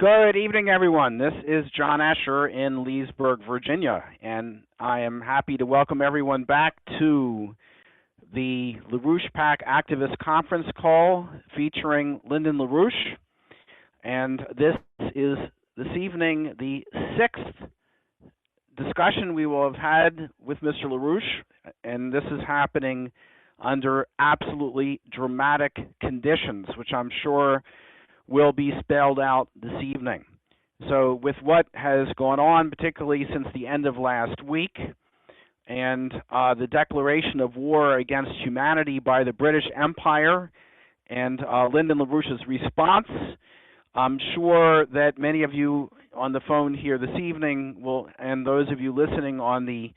Good evening, everyone. This is John Asher in Leesburg, Virginia, and I am happy to welcome everyone back to the LaRouche PAC Activist Conference Call featuring Lyndon LaRouche. And this is, this evening, the sixth discussion we will have had with Mr. LaRouche, and this is happening under absolutely dramatic conditions, which I'm sure will be spelled out this evening. So with what has gone on, particularly since the end of last week, and the declaration of war against humanity by the British Empire, and Lyndon LaRouche's response, I'm sure that many of you on the phone here this evening will, and those of you listening on the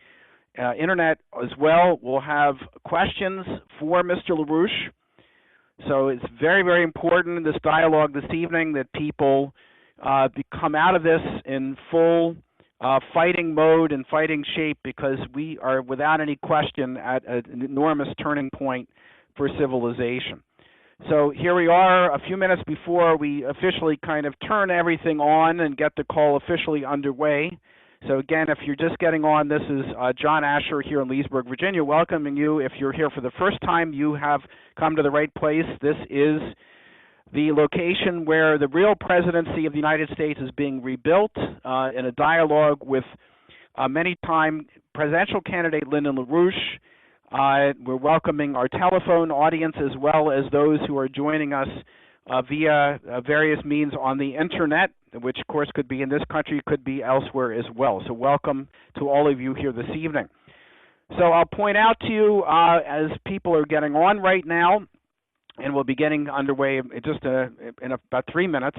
internet as well, will have questions for Mr. LaRouche. So it's very, very important in this dialogue this evening that people come out of this in full fighting mode and fighting shape, because we are without any question at an enormous turning point for civilization. So here we are a few minutes before we officially kind of turn everything on and get the call officially underway. So again, if you're just getting on, this is John Asher here in Leesburg, Virginia, welcoming you. If you're here for the first time, you have come to the right place. This is the location where the real presidency of the United States is being rebuilt in a dialogue with many-time presidential candidate Lyndon LaRouche. We're welcoming our telephone audience as well as those who are joining us via various means on the internet, which of course could be in this country, could be elsewhere as well. So welcome to all of you here this evening. So I'll point out to you as people are getting on right now, and we'll be getting underway just in about 3 minutes,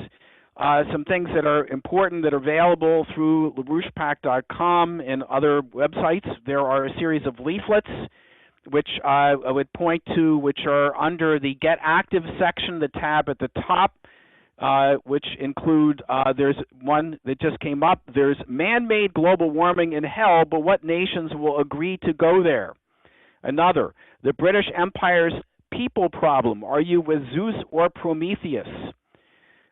some things that are important that are available through LaRouchePAC.com and other websites. There are a series of leaflets which I would point to, which are under the Get Active section, the tab at the top, which include, there's one that just came up, there's man-made global warming in hell, but what nations will agree to go there? Another, the British Empire's people problem, are you with Zeus or Prometheus?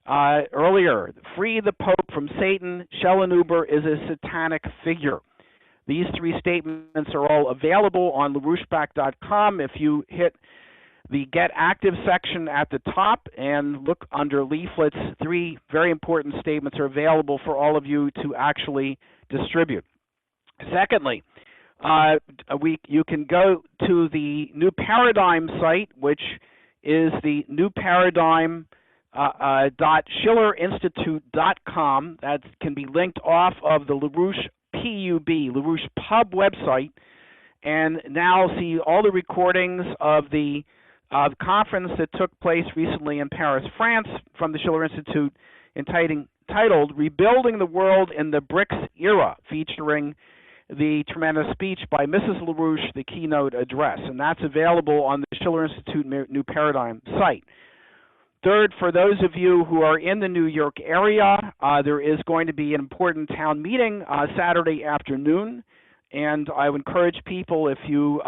Earlier, free the Pope from Satan, Schellenhuber is a satanic figure. These three statements are all available on LaRouchePAC.com. If you hit the Get Active section at the top and look under leaflets, three very important statements are available for all of you to actually distribute. Secondly, you can go to the New Paradigm site, which is the newparadigm.schillerinstitute.com. That can be linked off of the LaRouche LaRouche Pub website, and now see all the recordings of the conference that took place recently in Paris, France, from the Schiller Institute, entitled Rebuilding the World in the BRICS Era, featuring the tremendous speech by Mrs. LaRouche, the keynote address, and that's available on the Schiller Institute New Paradigm site. Third, for those of you who are in the New York area, there is going to be an important town meeting Saturday afternoon, and I would encourage people, if you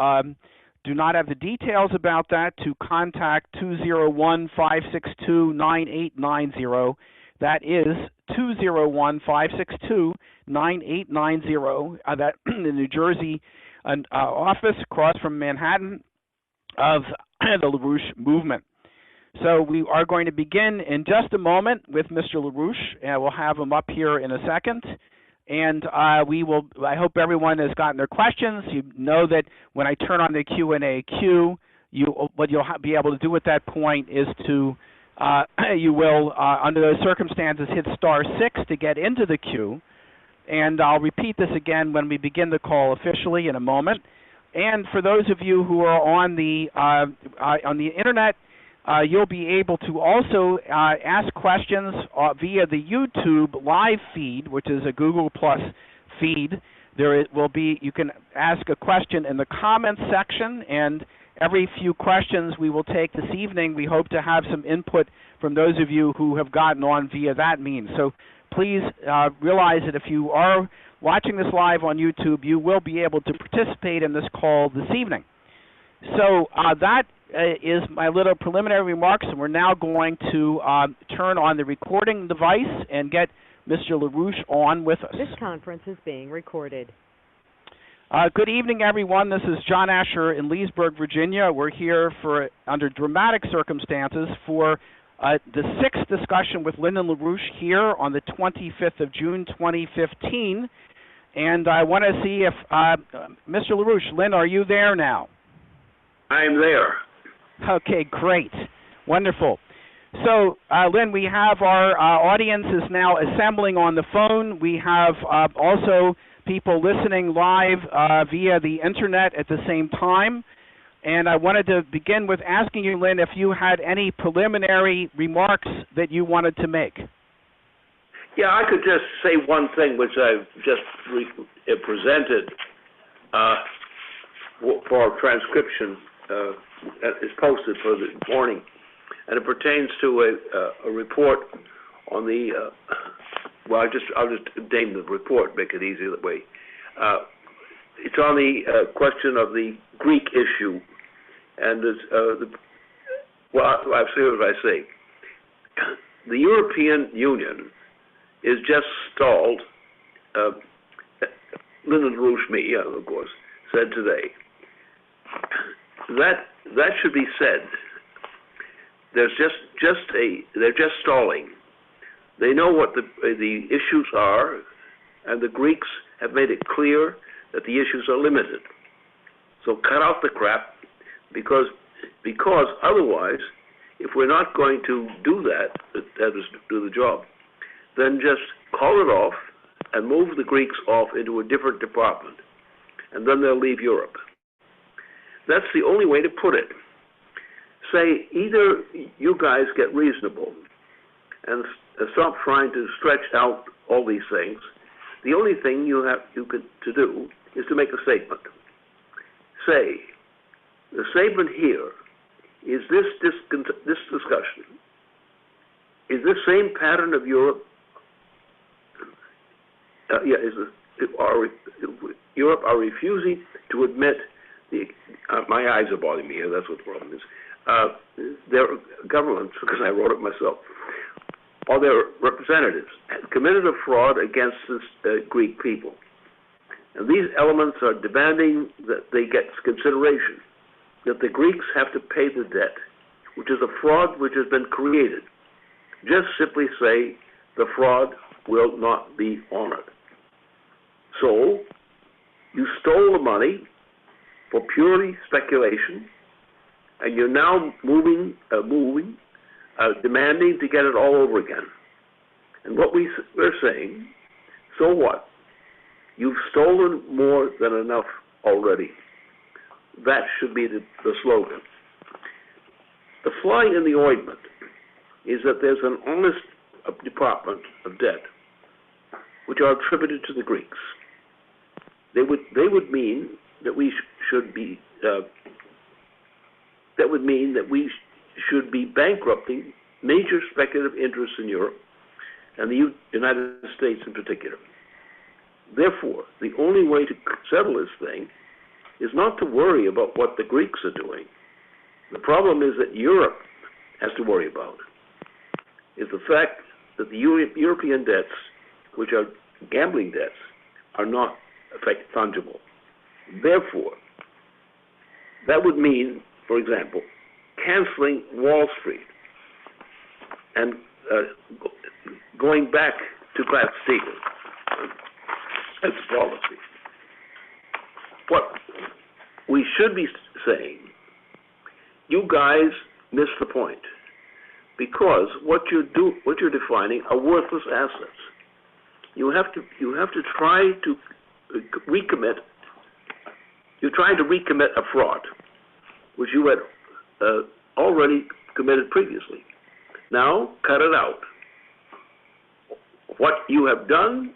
do not have the details about that, to contact 201-562-9890. That is 201-562-9890. That in the New Jersey office across from Manhattan of the LaRouche movement. So we are going to begin in just a moment with Mr. LaRouche, and we'll have him up here in a second. And I hope everyone has gotten their questions. You know that when I turn on the Q&A queue, what you'll be able to do at that point is to, you will, under those circumstances, hit *6 to get into the queue. And I'll repeat this again when we begin the call officially in a moment. And for those of you who are on the internet, you'll be able to also ask questions via the YouTube live feed, which is a Google Plus feed. You can ask a question in the comments section, and every few questions we will take this evening, we hope to have some input from those of you who have gotten on via that means. So please realize that if you are watching this live on YouTube, you will be able to participate in this call this evening. So that is my little preliminary remarks, and we're now going to turn on the recording device and get Mr. LaRouche on with us. This conference is being recorded. Good evening, everyone. This is John Asher in Leesburg, Virginia. We're here under dramatic circumstances for the sixth discussion with Lyndon LaRouche here on the 25th of June, 2015. And I want to see if Mr. LaRouche, Lynn, are you there now? I'm there. Okay, great. Wonderful. So, Lynn, we have our audience is now assembling on the phone. We have also people listening live via the Internet at the same time. And I wanted to begin with asking you, Lynn, if you had any preliminary remarks that you wanted to make. Yeah, I could just say one thing, which I've just presented for transcription. Is posted for the morning, and it pertains to a report on the. I'll just name the report, make it easier that way. It's on the question of the Greek issue, and I'll say what I say. The European Union is just stalled. Lyndon LaRouche, of course, said today. That should be said. They're just stalling. They know what the issues are, and the Greeks have made it clear that the issues are limited. So cut out the crap, because otherwise, if we're not going to do that is do the job, then just call it off and move the Greeks off into a different department, and then they'll leave Europe. That's the only way to put it. Say, either you guys get reasonable and stop trying to stretch out all these things. The only thing you could do is to make a statement. Say, the statement here is this discussion, is this same pattern of Europe, Europe are refusing to admit my eyes are bothering me here, that's what the problem is. Their governments, because I wrote it myself, or their representatives, have committed a fraud against the Greek people. And these elements are demanding that they get consideration, that the Greeks have to pay the debt, which is a fraud which has been created. Just simply say the fraud will not be honored. So, you stole the money for purely speculation, and you're now demanding to get it all over again. And what we're saying, so what? You've stolen more than enough already. That should be the slogan. The fly in the ointment is that there's an honest department of debt which are attributed to the Greeks. They would mean that we should be bankrupting major speculative interests in Europe and the United States in particular. Therefore, the only way to settle this thing is not to worry about what the Greeks are doing. The problem is that Europe has to worry about is the fact that the European debts, which are gambling debts, are not fungible. Therefore, that would mean, for example, canceling Wall Street and going back to Glass-Steagall. That's policy. What we should be saying, you guys miss the point, because what you're defining are worthless assets. You have to try to recommit. You're trying to recommit a fraud, which you had already committed previously. Now, cut it out. What you have done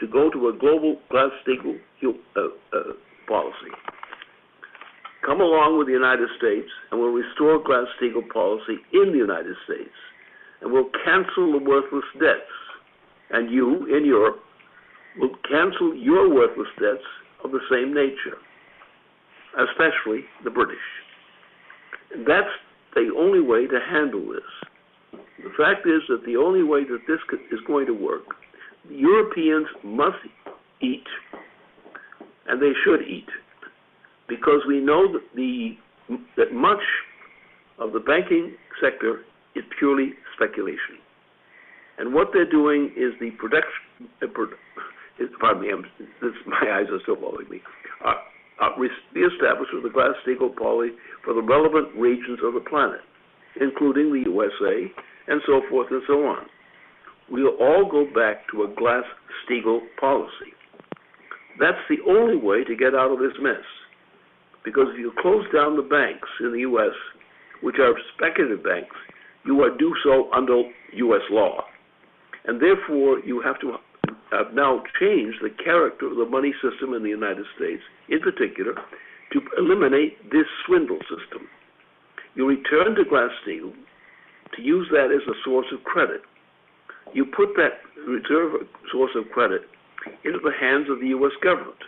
to go to a global Glass-Steagall policy. Come along with the United States, and we'll restore Glass-Steagall policy in the United States, and we'll cancel the worthless debts. And you, in Europe, will cancel your worthless debts of the same nature, especially the British. That's the only way to handle this. The fact is that the only way that this is going to work, Europeans must eat, and they should eat, because we know that much of the banking sector is purely speculation. And what they're doing is the pardon me, my eyes are still bothering me, the establishment of the Glass-Steagall policy for the relevant regions of the planet, including the USA, and so forth and so on. We'll all go back to a Glass-Steagall policy. That's the only way to get out of this mess. Because if you close down the banks in the U.S., which are speculative banks, you are do so under U.S. law. And therefore, you have to now change the character of the money system in the United States, in particular, to eliminate this swindle system. You return to Glass-Steagall to use that as a source of credit. You put that reserve source of credit into the hands of the U.S. government.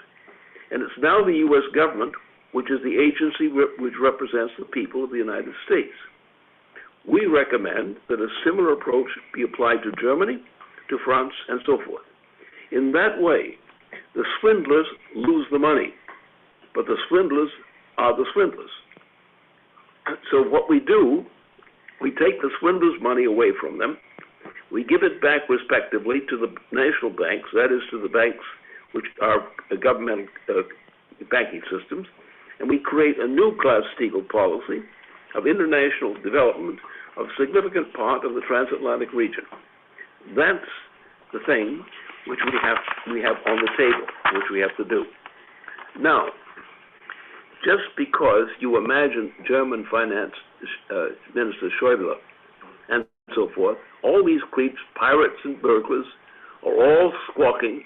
And it's now the U.S. government which is the agency which represents the people of the United States. We recommend that a similar approach be applied to Germany, to France, and so forth. In that way, the swindlers lose the money, but the swindlers are the swindlers. So what we do, we take the swindlers' money away from them, we give it back respectively to the national banks, that is to the banks which are governmental banking systems, and we create a new Glass-Steagall policy of international development of a significant part of the transatlantic region. That's the thing which we have on the table, which we have to do. Now, just because you imagine German Finance Minister Schäuble and so forth, all these creeps, pirates and burglars, are all squawking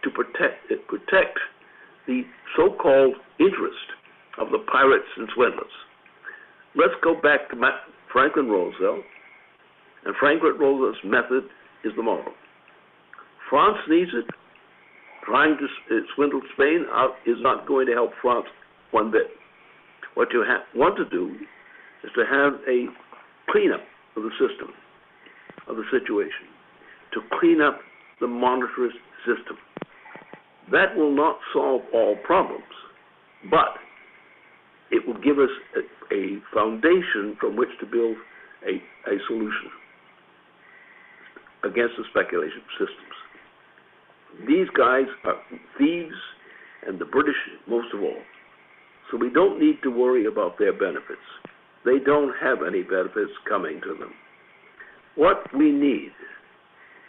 to protect the so-called interest of the pirates and swindlers. Let's go back to Franklin Roosevelt, and Franklin Roosevelt's method is the moral. France needs it. Trying to swindle Spain is not going to help France one bit. What you want to do is to have a cleanup of the system, of the situation, to clean up the monetary system. That will not solve all problems, but it will give us a foundation from which to build a solution against the speculation systems. These guys are thieves, and the British most of all. So we don't need to worry about their benefits. They don't have any benefits coming to them. What we need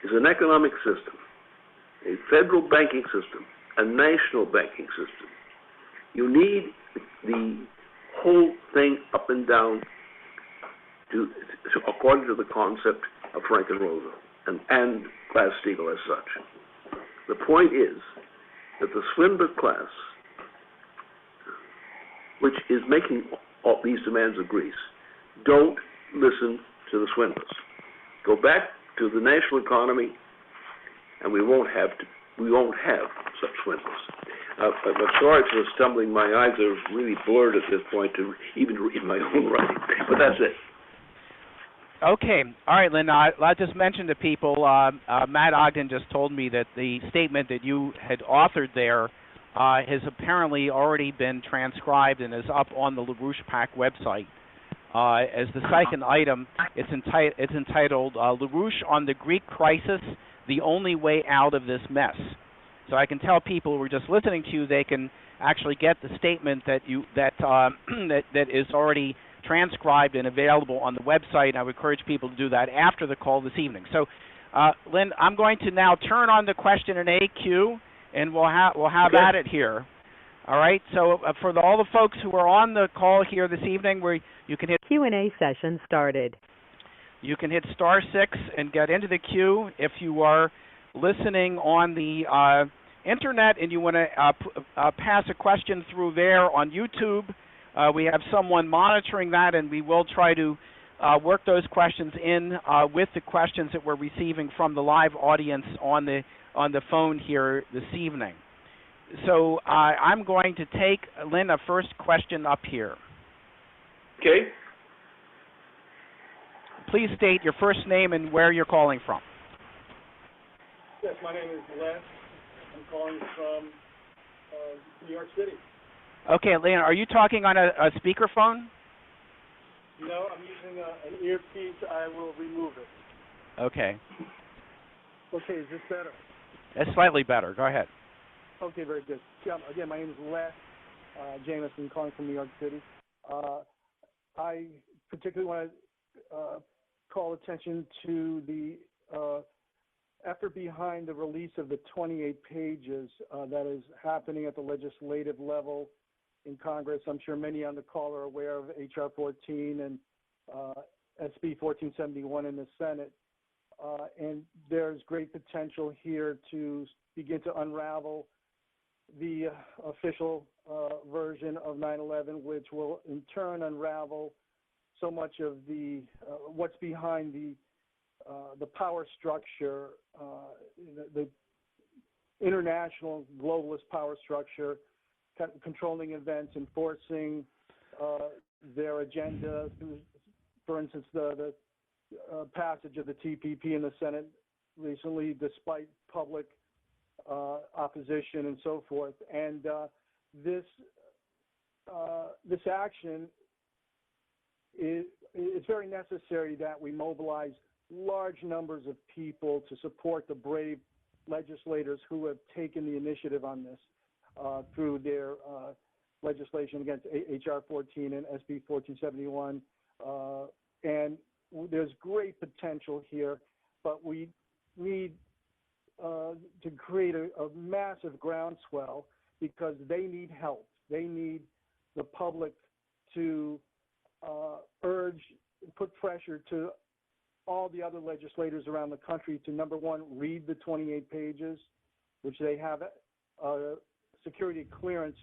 is an economic system, a federal banking system, a national banking system. You need the whole thing up and down according to the concept of Franklin Roosevelt and Glass-Steagall as such. The point is that the swindler class, which is making all these demands of Greece, don't listen to the swindlers. Go back to the national economy, and we won't have such swindlers. I'm sorry for stumbling. My eyes are really blurred at this point to even read my own writing, but that's it. Okay. All right, Lynn. I'll just mention to people, Matt Ogden just told me that the statement that you had authored there has apparently already been transcribed and is up on the LaRouche PAC website. As the second item, it's entitled LaRouche on the Greek Crisis, the Only Way Out of This Mess. So I can tell people who are just listening to you, they can actually get the statement that is already transcribed and available on the website. I would encourage people to do that after the call this evening. So, Lynn, I'm going to now turn on the question and A queue, and we'll have at it here. All right. So for all the folks who are on the call here this evening, where you can hit Q&A session started. You can hit *6 and get into the queue. If you are listening on the internet and you want to pass a question through there on YouTube, we have someone monitoring that, and we will try to work those questions in with the questions that we're receiving from the live audience on the phone here this evening. So I'm going to take, Lynn, a first question up here. Okay. please state your first name and where you're calling from. Yes, my name is Les. I'm calling from New York City. Okay, Leon, are you talking on a speakerphone? No, I'm using an earpiece. I will remove it. Okay. Okay, is this better? It's slightly better. Go ahead. Okay, very good. Yeah, again, my name is Les Jameson, calling from New York City. I particularly want to call attention to the effort behind the release of the 28 pages that is happening at the legislative level in Congress. I'm sure many on the call are aware of H.R. 14 and SB 1471 in the Senate. And there's great potential here to begin to unravel the official version of 9/11, which will in turn unravel so much of the what's behind the power structure, the international globalist power structure, controlling events, enforcing their agenda through, for instance, the passage of the TPP in the Senate recently, despite public opposition and so forth. And this action it's very necessary that we mobilize large numbers of people to support the brave legislators who have taken the initiative on this through their legislation against H.R. 14 and SB 1471. And there's great potential here, but we need to create a massive groundswell because they need help. They need the public to put pressure to all the other legislators around the country to, number one, read the 28 pages, which they have security clearance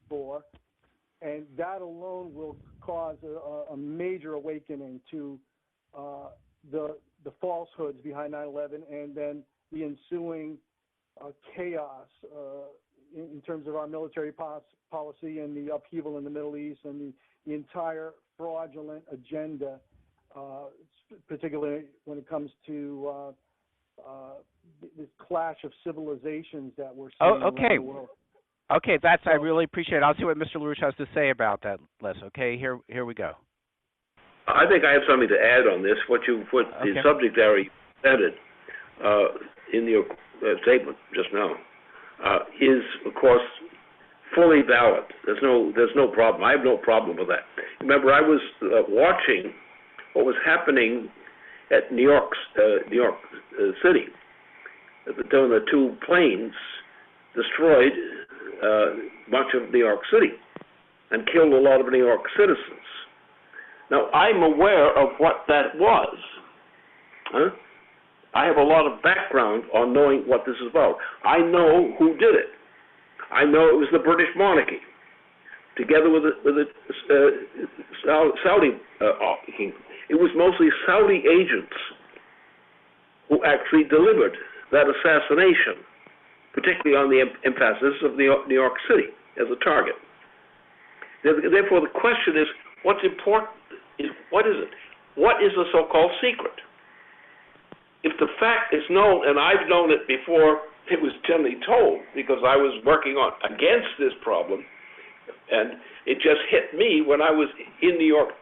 for, and that alone will cause a major awakening to the falsehoods behind 9/11 and then the ensuing chaos in terms of our military policy and the upheaval in the Middle East and the entire fraudulent agenda, particularly when it comes to this clash of civilizations that we're seeing around the world. Okay, I really appreciate it. I'll see what Mr. LaRouche has to say about that, Les. Okay, here we go. I think I have something to add on this. The subject area presented in your statement just now is, of course, fully valid. There's no problem. I have no problem with that. Remember, I was watching what was happening at New York City. When the two planes destroyed much of New York City and killed a lot of New York citizens. Now, I'm aware of what that was. I have a lot of background on knowing what this is about. I know who did it. I know it was the British monarchy, together with the Saudi king. It was mostly Saudi agents who actually delivered that assassination, particularly on the emphasis of New York City as a target. Therefore, the question is, what's important is, what is it? What is the so-called secret? If the fact is known, and I've known it before it was generally told, because I was working against this problem, and it just hit me when I was in New York,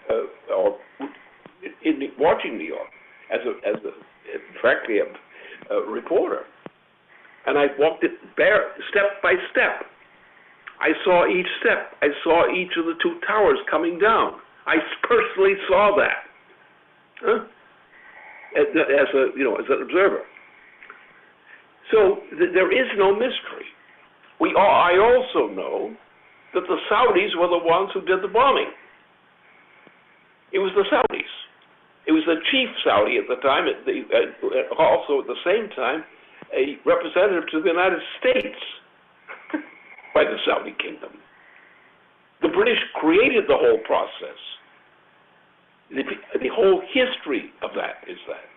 watching New York, frankly, a reporter. And I walked it step by step. I saw each step. I saw each of the two towers coming down. I personally saw that as an observer. So there is no mystery. I also know that the Saudis were the ones who did the bombing. It was the Saudis. It was the chief Saudi at the time, also at the same time, a representative to the United States by the Saudi kingdom. The British created the whole process. The whole history of that is that.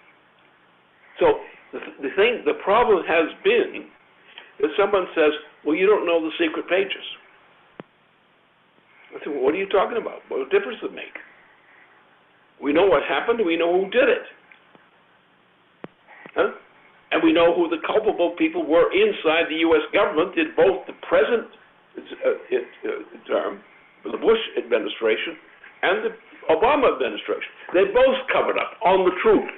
So the problem has been that someone says, well, you don't know the secret pages. I said, well, what are you talking about? What difference does it make? We know what happened, we know who did it. Huh? And we know who the culpable people were inside the U.S. government in both the present term, the Bush administration, and the Obama administration. They both covered up on the truth.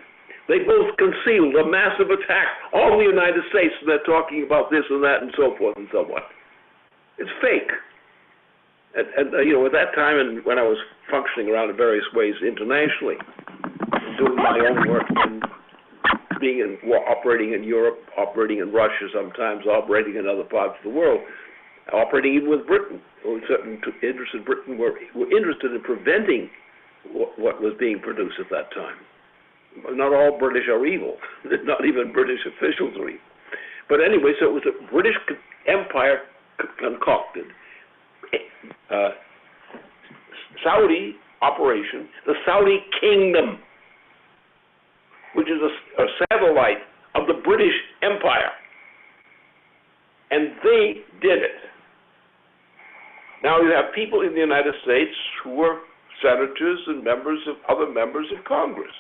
They both concealed a massive attack on the United States, and they're talking about this and that and so forth and so on. It's fake. And at that time, and when I was functioning around in various ways internationally, doing my own work and operating in Europe, operating in Russia sometimes, operating in other parts of the world, operating even with Britain, or certain interests in Britain were interested in preventing what was being produced at that time. Not all British are evil. Not even British officials are evil. But anyway, so it was a British Empire concocted Saudi operation, the Saudi Kingdom, which is a satellite of the British Empire. And they did it. Now you have people in the United States who were senators and other members of Congress.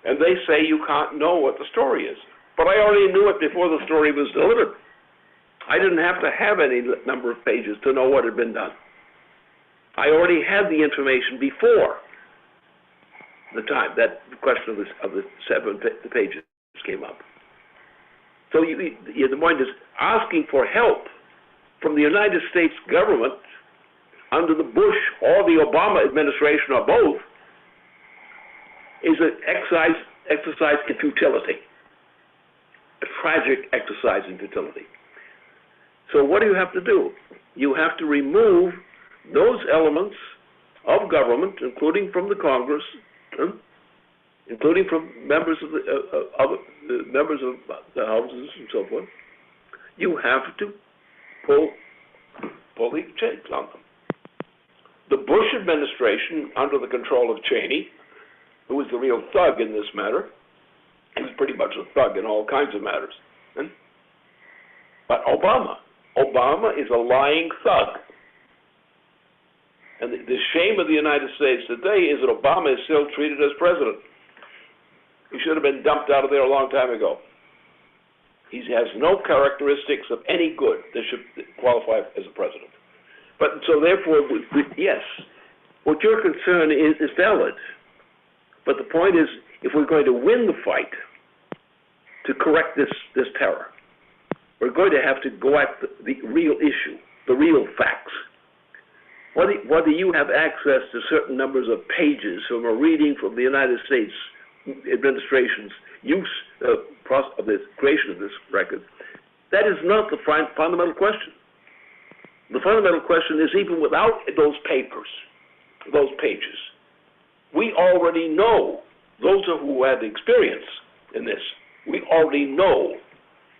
And they say you can't know what the story is. But I already knew it before the story was delivered. I didn't have to have any number of pages to know what had been done. I already had the information before the time that the question of the 7 pages came up. So the point is, asking for help from the United States government under the Bush or the Obama administration or both is an exercise in futility, a tragic exercise in futility. So what do you have to do? You have to remove those elements of government, including from the Congress, including from members of members of the houses and so forth. You have to pull the chains on them. The Bush administration, under the control of Cheney, who was the real thug in this matter, he was pretty much a thug in all kinds of matters. But Obama is a lying thug. And the shame of the United States today is that Obama is still treated as president. He should have been dumped out of there a long time ago. He has no characteristics of any good that should qualify as a president. But so therefore, yes, what your concern is valid. But the point is, if we're going to win the fight to correct this terror, we're going to have to go at the real issue, the real facts. Whether you have access to certain numbers of pages from a reading from the United States administration's use of this creation of this record, that is not the fundamental question. The fundamental question is, even without those papers, those pages, we already know, those who had experience in this, we already know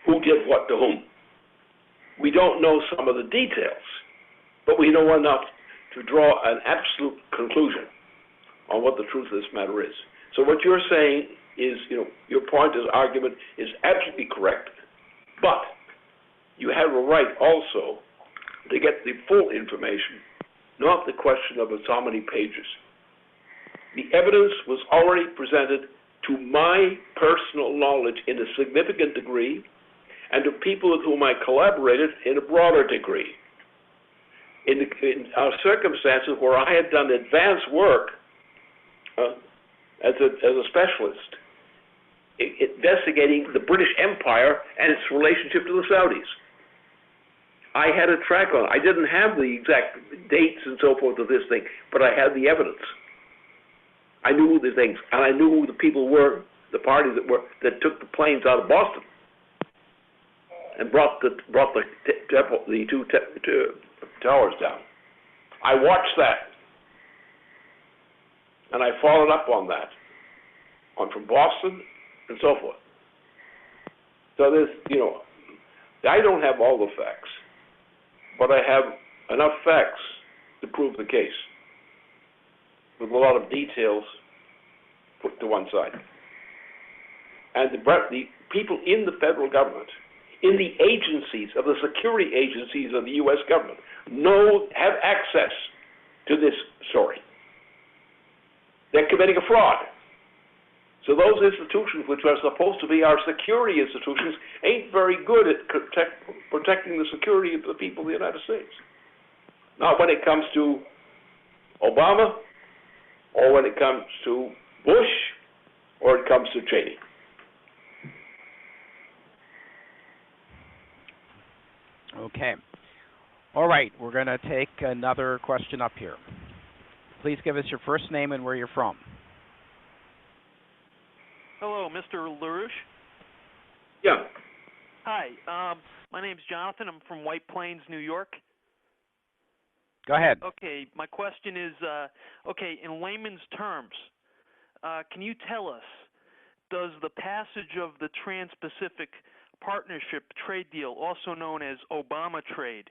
who did what to whom. We don't know some of the details, but we know enough to draw an absolute conclusion on what the truth of this matter is. So what you're saying is, your point, as argument, is absolutely correct, but you have a right also to get the full information, not the question of how many pages. The evidence was already presented to my personal knowledge in a significant degree, and to people with whom I collaborated in a broader degree. In our circumstances where I had done advanced work as a specialist, investigating the British Empire and its relationship to the Saudis. I had a track on it. I didn't have the exact dates and so forth of this thing, but I had the evidence. I knew the things, and I knew who the people were, the parties that took the planes out of Boston and brought the two towers down. I watched that, and I followed up on that, from Boston and so forth. So there's, I don't have all the facts, but I have enough facts to prove the case, with a lot of details put to one side. And the people in the federal government, in the agencies of the security agencies of the U.S. government, have access to this story. they're committing a fraud. So those institutions, which are supposed to be our security institutions, ain't very good at protecting the security of the people of the United States. Not when it comes to Obama, or when it comes to Bush, or it comes to Cheney. Okay. All right, we're going to take another question up here. Please give us your first name and where you're from. Hello, Mr. LaRouche. Yeah. Hi, my name's Jonathan. I'm from White Plains, New York. Go ahead. Okay, my question is, in layman's terms, can you tell us, does the passage of the Trans-Pacific Partnership trade deal, also known as Obama trade,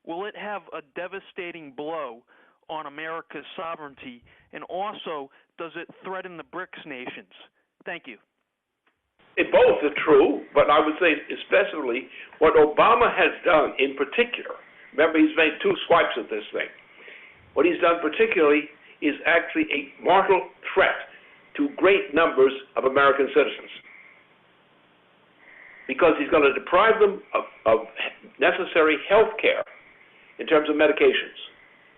will it have a devastating blow on America's sovereignty, and also does it threaten the BRICS nations? Thank you. Both are true, but I would say especially what Obama has done in particular. Remember, he's made two swipes at this thing. What he's done particularly is actually a mortal threat to great numbers of American citizens, because he's going to deprive them of necessary health care in terms of medications.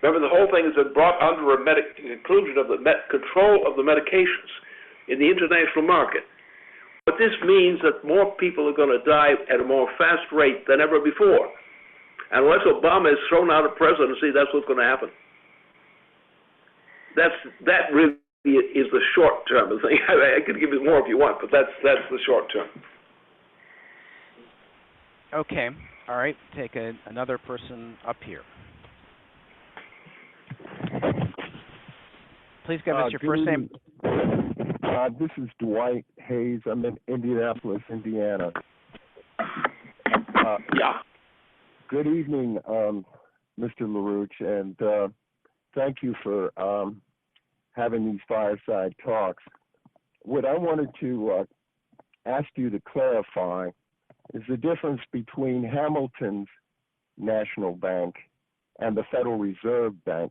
Remember, the whole thing has been brought under a inclusion of the control of the medications in the international market. But this means that more people are going to die at a more fast rate than ever before. And unless Obama is thrown out of presidency, that's what's going to happen. That really is the short term thing. I could give you more if you want, but that's the short term. Okay. All right. Take another person up here. Please give us your first name. This is Dwight Hayes. I'm in Indianapolis, Indiana. Yeah. Good evening, Mr. LaRouche, and thank you for having these fireside talks. What I wanted to ask you to clarify is the difference between Hamilton's National Bank and the Federal Reserve Bank,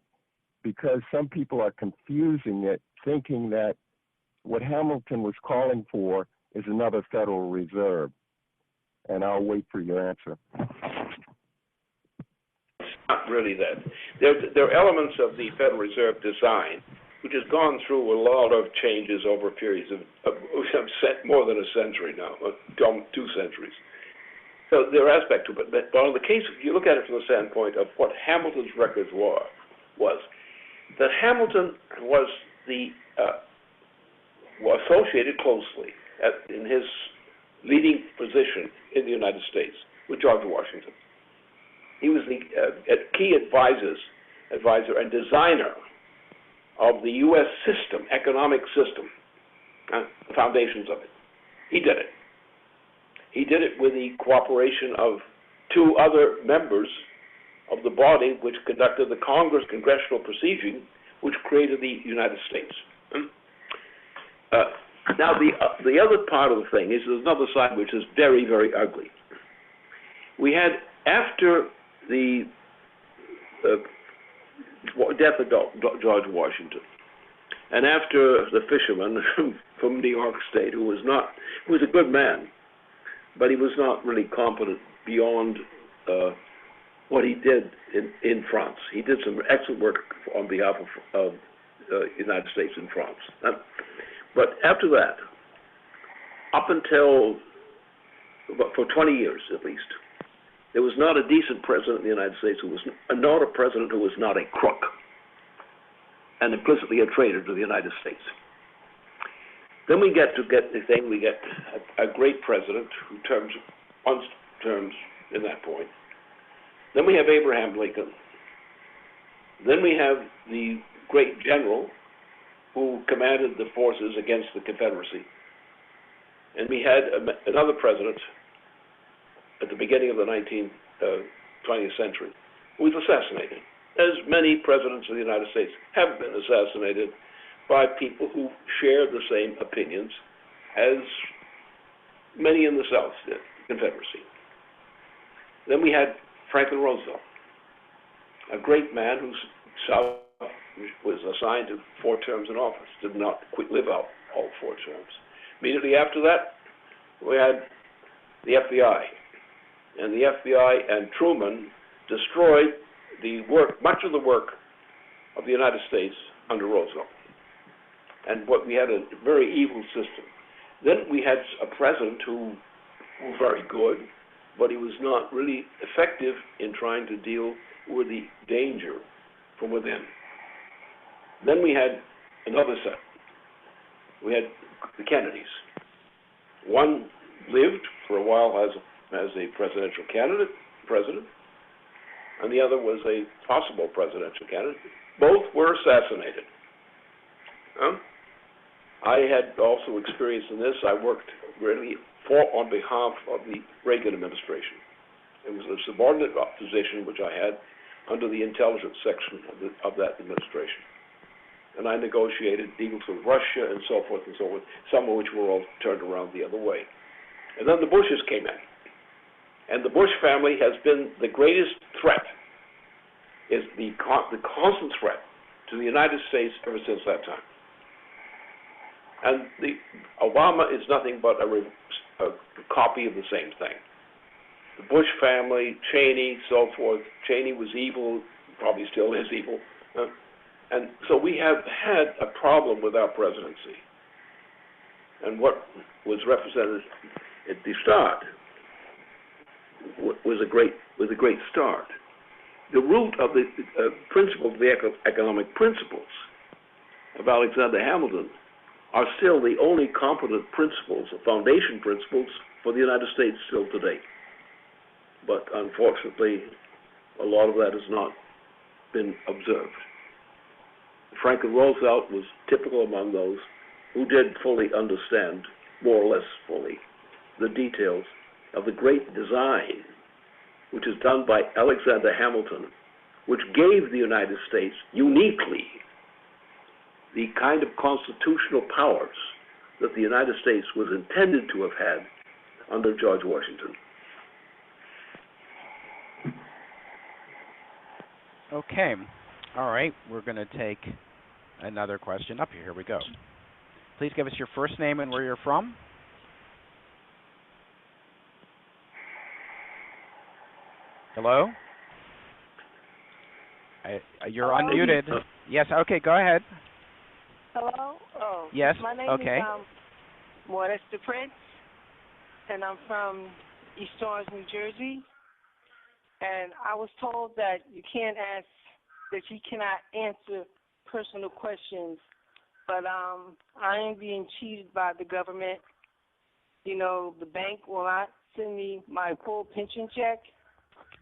because some people are confusing it, thinking that what Hamilton was calling for is another Federal Reserve. And I'll wait for your answer. It's not really that. There are elements of the Federal Reserve design which has gone through a lot of changes over periods of more than a century now, 2 centuries. So there are aspects to it. But in the case, if you look at it from the standpoint of what Hamilton's records was that Hamilton was associated closely in his leading position in the United States with George Washington. He was the key advisor and designer of the U.S. system, economic system, the foundations of it. He did it. He did it with the cooperation of 2 other members of the body which conducted the congressional proceeding which created the United States. Now, the other part of the thing is there's another side which is very, very ugly. We had, after the death of George Washington, and after the fisherman from New York State, who was a good man, but he was not really competent beyond what he did in France. He did some excellent work on behalf of the United States in France. But after that, up until, for 20 years at least, there was not a decent president in the United States who was not a president who was not a crook and implicitly a traitor to the United States. Then we get a great president who on terms in that point. Then we have Abraham Lincoln. Then we have the great general who commanded the forces against the Confederacy. And we had another president at the beginning of the 20th century who was assassinated, as many presidents of the United States have been assassinated by people who share the same opinions as many in the South did, the Confederacy. Then we had Franklin Roosevelt, a great man who was assigned to 4 terms in office, did not live out all 4 terms. Immediately after that, we had the FBI. And the FBI and Truman destroyed much of the work of the United States under Roosevelt. And we had a very evil system. Then we had a president who was very good, but he was not really effective in trying to deal with the danger from within. Then we had another set. We had the Kennedys. One lived for a while as a presidential president, and the other was a possible presidential candidate. Both were assassinated. I had also experience in this. I worked really on behalf of the Reagan administration. It was a subordinate position which I had under the intelligence section of that administration. And I negotiated deals with Russia and so forth, some of which were all turned around the other way. And then the Bushes came in. And the Bush family has been the greatest threat, is the constant threat to the United States ever since that time. And Obama is nothing but a copy of the same thing. The Bush family, Cheney, so forth. Cheney was evil, probably still is evil. And so we have had a problem with our presidency. And what was represented at the start was a great start. The root of the principles, the economic principles of Alexander Hamilton, are still the only competent principles, foundation principles for the United States still today. But unfortunately, a lot of that has not been observed. Franklin Roosevelt was typical among those who did fully understand, more or less fully, the details of the great design which is done by Alexander Hamilton, which gave the United States uniquely the kind of constitutional powers that the United States was intended to have had under George Washington. Okay. All right. We're going to take another question up here. Here we go. Please give us your first name and where you're from. Hello? You're unmuted. Yes. Okay. Go ahead. Hello? Oh, yes. My name okay. is Modesta Prince, and I'm from East Orange, New Jersey. And I was told that you cannot answer personal questions, but I am being cheated by the government. You know, the bank will not send me my full pension check,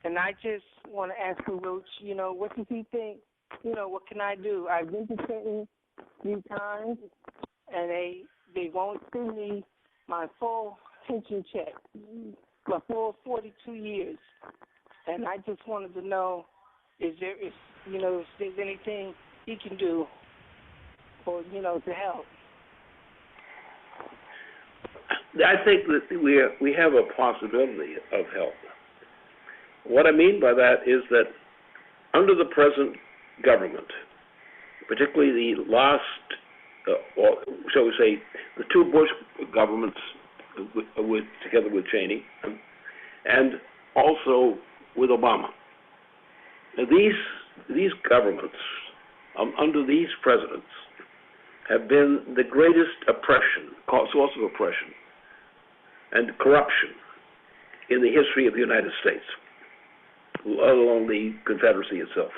and I just want to ask LaRouche, you know, what does he think? You know, what can I do? I've been to Clinton 3 times, and they won't send me my full pension check, my full 42 years. And I just wanted to know, if there's anything he can do for, to help. I think that we have a possibility of help. What I mean by that is that under the present government, particularly the last, or shall we say, the 2 Bush governments together with Cheney, and also with Obama. Now these governments, under these presidents, have been the greatest source of oppression and corruption in the history of the United States, let alone the Confederacy itself.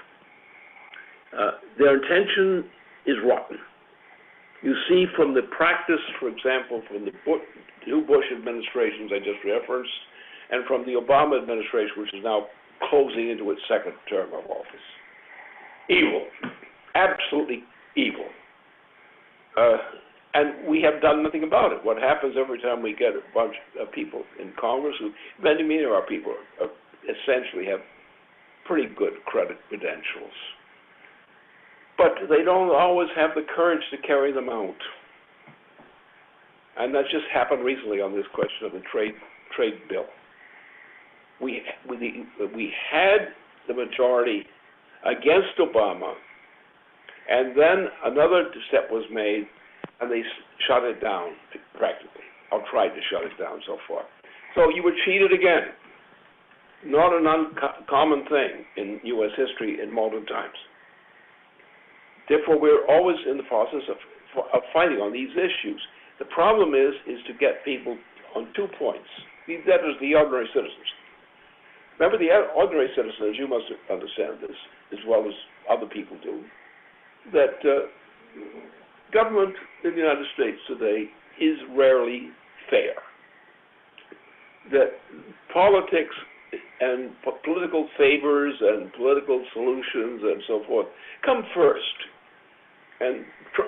Their intention is rotten. You see from the practice, for example, from the 2 Bush administrations I just referenced, and from the Obama administration, which is now closing into its 2nd term of office. Evil. Absolutely evil. And we have done nothing about it. What happens every time we get a bunch of people in Congress, many of our people essentially have pretty good credentials. But they don't always have the courage to carry them out. And that just happened recently on this question of the trade bill. We had the majority against Obama, And then another step was made, and they shut it down practically, or tried to shut it down so far. So you were cheated again. Not an uncommon thing in U.S. history in modern times. Therefore, we're always in the process of fighting on these issues. The problem is to get people on 2 points. That is the ordinary citizens. Remember, the ordinary citizens, you must understand this, as well as other people do, that government in the United States today is rarely fair. That politics and political favors and political solutions and so forth come first. And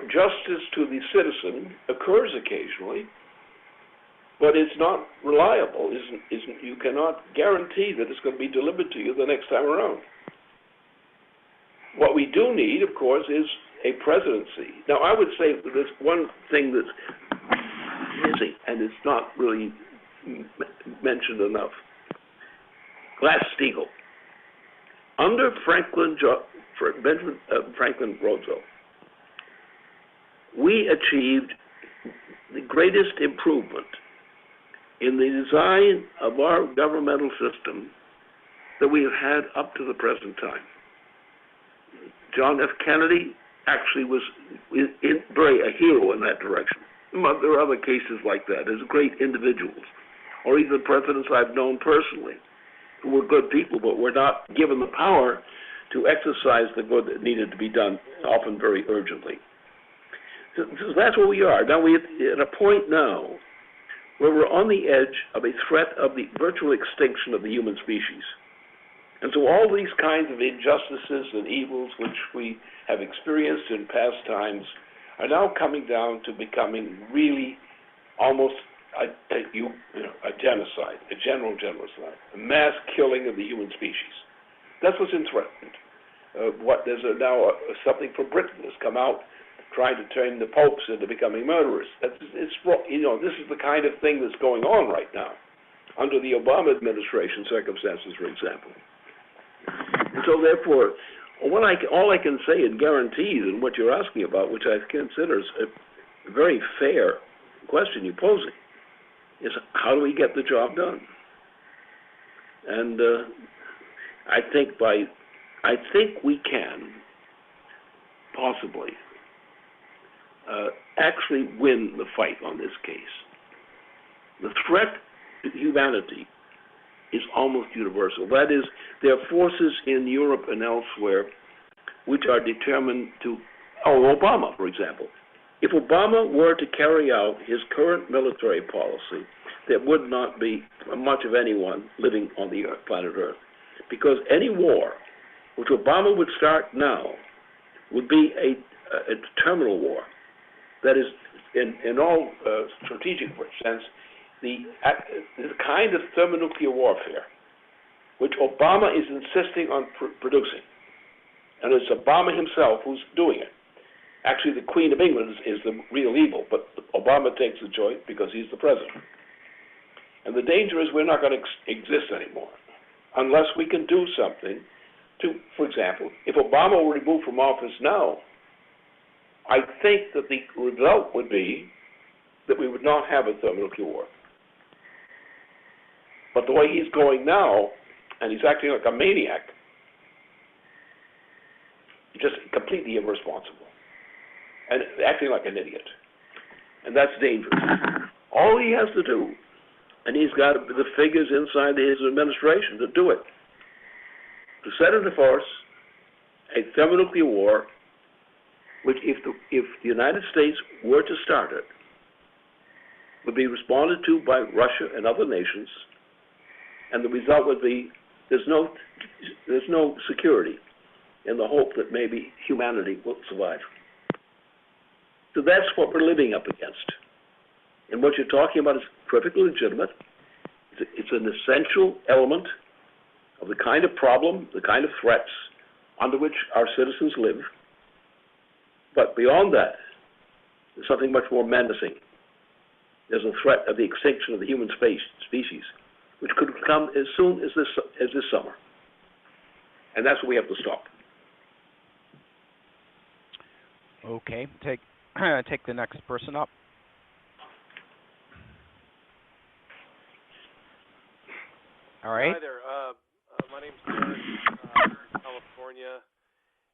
justice to the citizen occurs occasionally, but it's not reliable. You cannot guarantee that it's going to be delivered to you the next time around. What we do need, of course, is a presidency. Now, I would say there's one thing that's missing, and it's not really mentioned enough. Glass-Steagall. Under Benjamin Franklin Roosevelt, we achieved the greatest improvement in the design of our governmental system that we have had up to the present time. John F. Kennedy actually was a hero in that direction. There are other cases like that. There's great individuals, or even presidents I've known personally, who were good people, but were not given the power to exercise the good that needed to be done, often very urgently. So that's where we are. Now we're at a point now where we're on the edge of a threat of the virtual extinction of the human species. And so all these kinds of injustices and evils which we have experienced in past times are now coming down to becoming really almost a genocide, a general genocide, a mass killing of the human species. That's what's threatened. There's now something from Britain has come out trying to turn the popes into becoming murderers. This is the kind of thing that's going on right now under the Obama administration circumstances, for example. And so therefore, all I can say and guarantee in what you're asking about, which I consider is a very fair question you're posing, is how do we get the job done? And I think we can possibly actually win the fight on this case. The threat to humanity is almost universal. That is, there are forces in Europe and elsewhere which are determined to, Obama, for example. If Obama were to carry out his current military policy, there would not be much of anyone living on the planet Earth. Because any war, which Obama would start now, would be a terminal war. That is, in all strategic sense, the kind of thermonuclear warfare which Obama is insisting on producing. And it's Obama himself who's doing it. Actually, the Queen of England is the real evil, but Obama takes the joint because he's the president. And the danger is we're not going to exist anymore unless we can do something to, for example, if Obama were removed from office now, I think that the result would be that we would not have a thermonuclear war. But the way he's going now, and he's acting like a maniac, just completely irresponsible, and acting like an idiot. And that's dangerous. All he has to do, and he's got the figures inside his administration to do it, to set into force a thermonuclear war, which if the United States were to start it, would be responded to by Russia and other nations, and the result would be there's no security in the hope that maybe humanity will survive. So that's what we're living up against. And what you're talking about is perfectly legitimate. It's an essential element of the kind of problem, the kind of threats under which our citizens live. But beyond that, there's something much more menacing. There's a threat of the extinction of the human species, which could come as soon as this summer. And that's what we have to stop. Okay, take the next person up. All right. Hi there. My name's Derek, from California,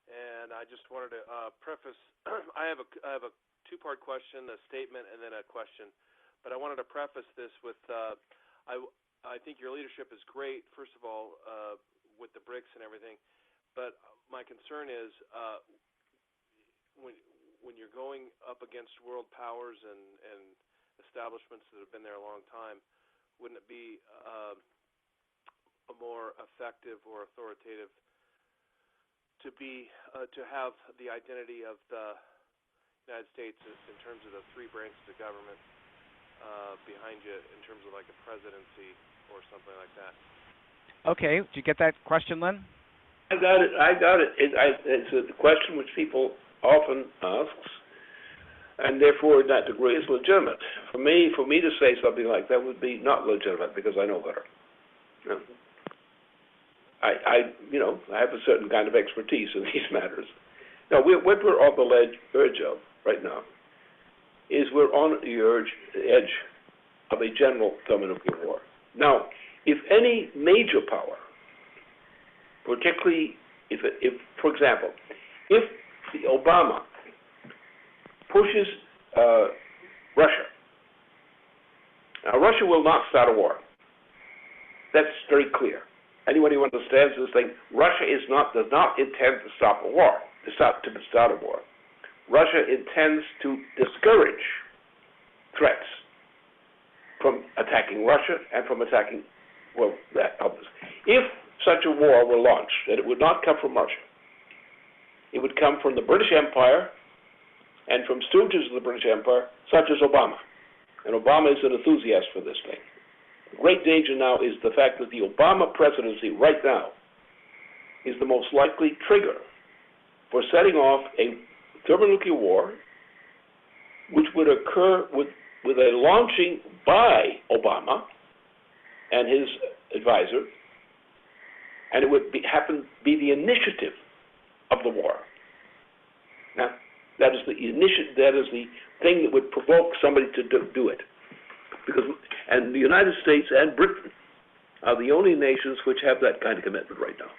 and I just wanted to preface. I have a two-part question, a statement, and then a question. But I wanted to preface this with I think your leadership is great. First of all, with the BRICS and everything, but my concern is when you're going up against world powers and establishments that have been there a long time, wouldn't it be a more effective or authoritative to have the identity of the United States in terms of the three branches of government behind you, in terms of like a presidency or something like that? Okay, did you get that question, Lynn? I got it. It's a question which people often asks, and therefore, in that degree, is legitimate. For me to say something like that would be not legitimate because I know better. I have a certain kind of expertise in these matters. Now, what we're on the verge of right now is we're on the edge of a general thermonuclear war. Now, if any major power, particularly if for example, if Obama pushes Russia, now Russia will not start a war. That's very clear. Anyone who understands this thing, Russia does not intend to stop a war, to start a war. Russia intends to discourage threats from attacking Russia and from attacking, others. If such a war were launched, then it would not come from Russia. It would come from the British Empire and from stooges of the British Empire, such as Obama. And Obama is an enthusiast for this thing. The great danger now is the fact that the Obama presidency right now is the most likely trigger for setting off a thermonuclear war, which would occur with a launching by Obama and his advisor, and it would be the initiative of the war. Now, that is the thing that would provoke somebody to do it. And the United States and Britain are the only nations which have that kind of commitment right now.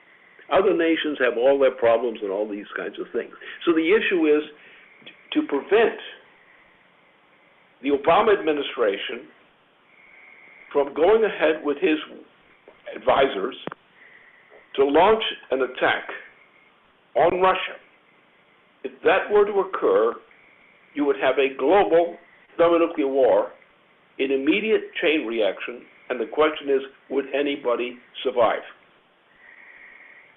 Other nations have all their problems and all these kinds of things. So the issue is to prevent the Obama administration from going ahead with his advisors to launch an attack on Russia. If that were to occur, you would have a global thermonuclear war in immediate chain reaction, and the question is, would anybody survive?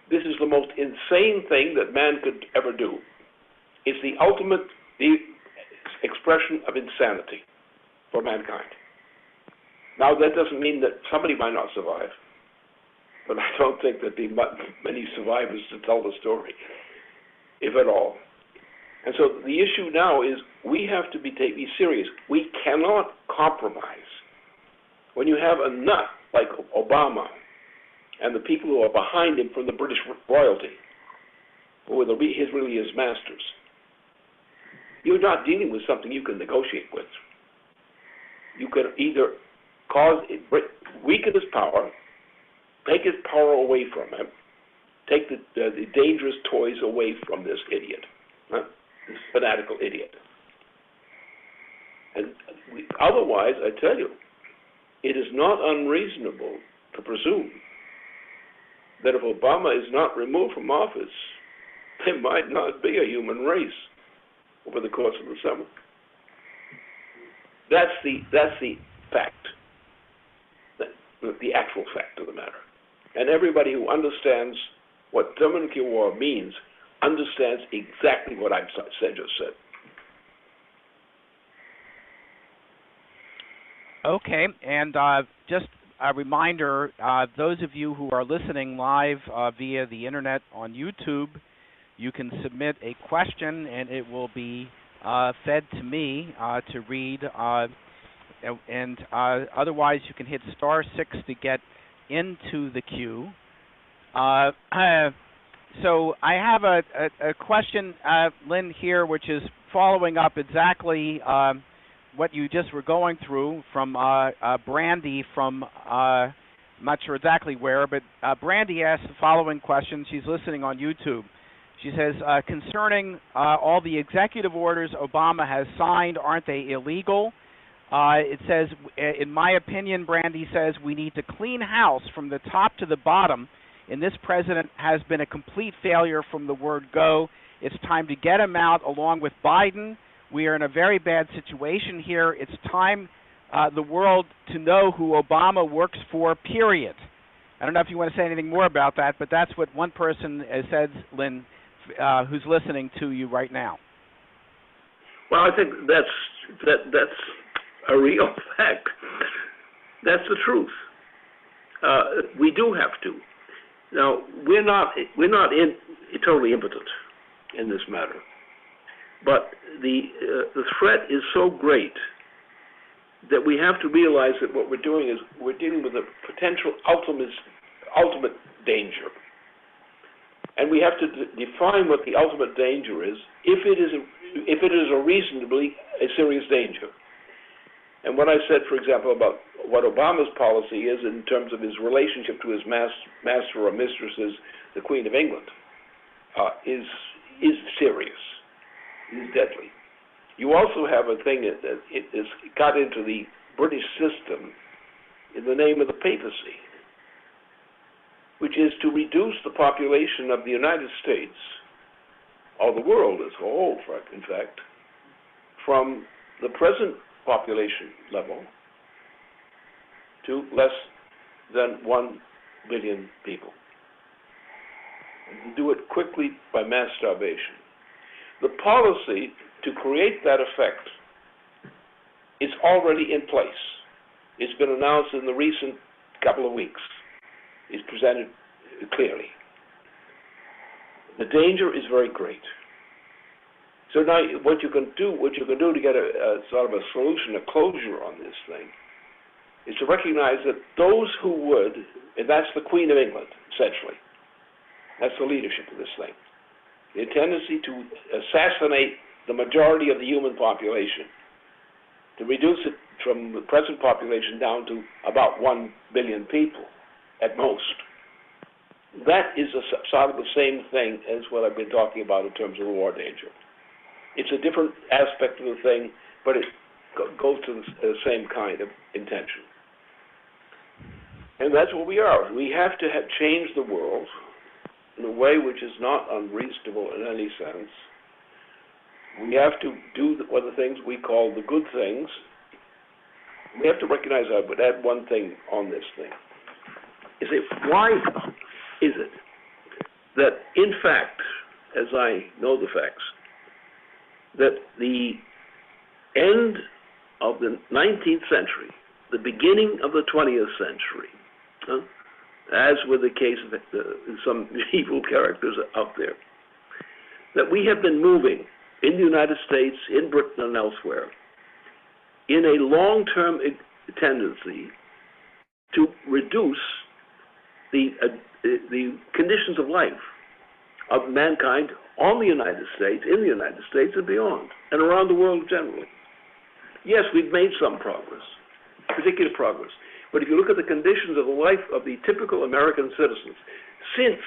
This is the most insane thing that man could ever do. It's the ultimate expression of insanity for mankind. Now, that doesn't mean that somebody might not survive, but I don't think there'd be many survivors to tell the story, if at all. And so the issue now is we have to be serious. We cannot compromise. When you have a nut like Obama and the people who are behind him from the British royalty, who are really his masters, you're not dealing with something you can negotiate with. You can either weaken his power, take his power away from him, take the dangerous toys away from this idiot, this fanatical idiot. And otherwise, I tell you, it is not unreasonable to presume that if Obama is not removed from office, there might not be a human race over the course of the summer. That's the fact, the actual fact of the matter. And everybody who understands what thermonuclear war means understands exactly what I've just said. Okay, and just a reminder, those of you who are listening live via the internet on YouTube, you can submit a question and it will be fed to me to read. And otherwise, you can hit *6 to get into the queue. So I have a question, Lynn, here, which is following up exactly what you just were going through from Brandy from, I'm not sure exactly where, but Brandy asked the following question. She's listening on YouTube. She says, concerning all the executive orders Obama has signed, aren't they illegal? It says, in my opinion, Brandy says, we need to clean house from the top to the bottom, and this president has been a complete failure from the word go. It's time to get him out along with Biden. We are in a very bad situation here. It's time the world to know who Obama works for, period. I don't know if you want to say anything more about that, but that's what one person said, Lynn, who's listening to you right now. Well, I think that's a real fact. That's the truth. We do have to. Now, we're not totally impotent in this matter, but the threat is so great that we have to realize that what we're doing is we're dealing with a potential ultimate danger, and we have to define what the ultimate danger is, if it is a reasonably a serious danger. And what I said, for example, about what Obama's policy is in terms of his relationship to his master or mistress as the Queen of England is serious, is deadly. You also have a thing that it has got into the British system in the name of the papacy, which is to reduce the population of the United States, or the world as a whole, in fact, from the present population level to less than 1 billion people. And do it quickly by mass starvation. The policy to create that effect is already in place. It's been announced in the recent couple of weeks. It's presented clearly. The danger is very great. So now, what you can do to get a sort of a solution, a closure on this thing, is to recognize that those who would, and that's the Queen of England, essentially, that's the leadership of this thing, the tendency to assassinate the majority of the human population, to reduce it from the present population down to about 1 billion people at most. That is sort of the same thing as what I've been talking about in terms of the war danger. It's a different aspect of the thing, but it goes to the same kind of intention. And that's what we are. We have to change the world in a way which is not unreasonable in any sense. We have to do one of the things we call the good things. We have to recognize, I would add one thing on this thing. Is it, why is it that, in fact, as I know the facts, that the end of the 19th century, the beginning of the 20th century, as with the case of some evil characters out there, that we have been moving in the United States, in Britain, and elsewhere, in a long-term tendency to reduce the conditions of life of mankind on the United States, in the United States and beyond, and around the world generally. Yes, we've made some progress, particular progress, but if you look at the conditions of the life of the typical American citizens since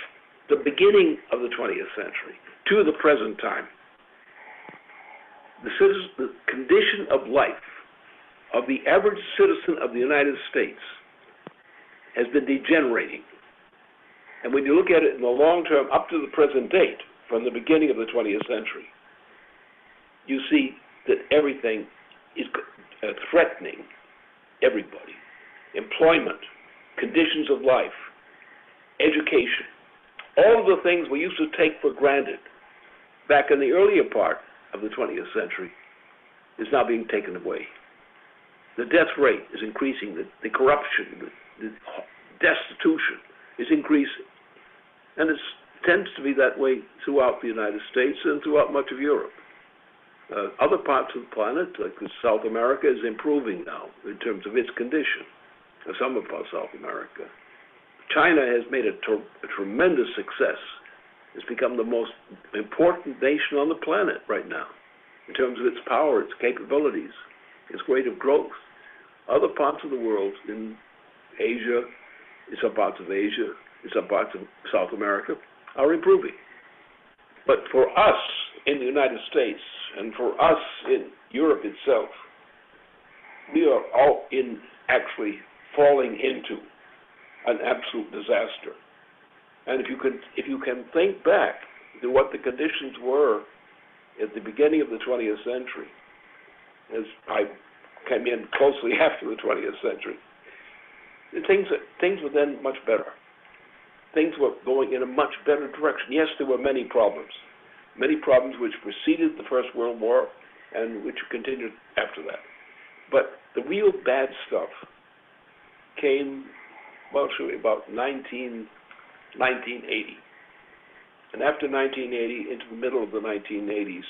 the beginning of the 20th century to the present time, the condition of life of the average citizen of the United States has been degenerating. And when you look at it in the long term, up to the present date, from the beginning of the 20th century, you see that everything is threatening everybody. Employment, conditions of life, education, all of the things we used to take for granted back in the earlier part of the 20th century is now being taken away. The death rate is increasing, the corruption, the destitution is increasing. And it tends to be that way throughout the United States and throughout much of Europe. Other parts of the planet, like South America, is improving now in terms of its condition. Some of South America. China has made a tremendous success It's become the most important nation on the planet right now in terms of its power, its capabilities, its rate of growth. Other parts of the world, in Asia, in some parts of Asia, in some parts of South America, are improving. But for us in the United States and for us in Europe itself, we are all actually falling into an absolute disaster. And if you can think back to what the conditions were at the beginning of the 20th century, as I came in closely after the 20th century, things were then much better. Things were going in a much better direction. Yes, there were many problems which preceded the First World War and which continued after that. But the real bad stuff came, about 1980. And after 1980, into the middle of the 1980s,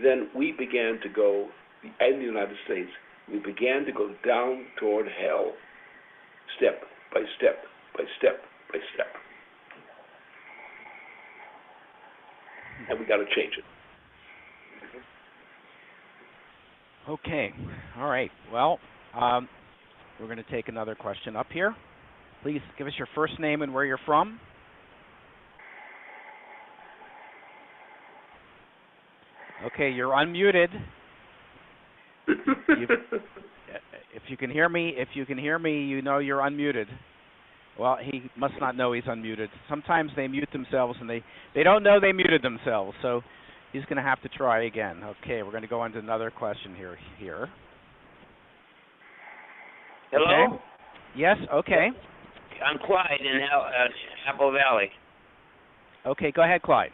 then we began to go, in the United States, we began to go down toward hell, step by step by step by step. And we got to change it. Okay. All right. Well, we're going to take another question up here. Please give us your first name and where you're from. Okay, you're unmuted. If you can hear me, you know you're unmuted. Well, he must not know he's unmuted. Sometimes they mute themselves and they don't know they muted themselves, so he's going to have to try again. Okay, we're going to go on to another question here. Hello? Okay. Yes, okay. I'm Clyde in Apple Valley. Okay, go ahead, Clyde.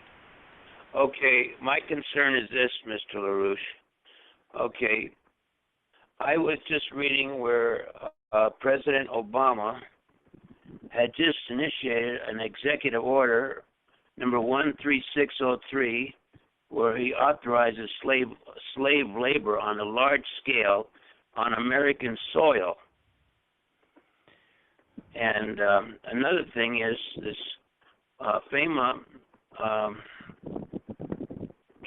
Okay, my concern is this, Mr. LaRouche. Okay, I was just reading where President Obama had just initiated an executive order, number 13603, where he authorizes slave labor on a large scale on American soil. And another thing is this FEMA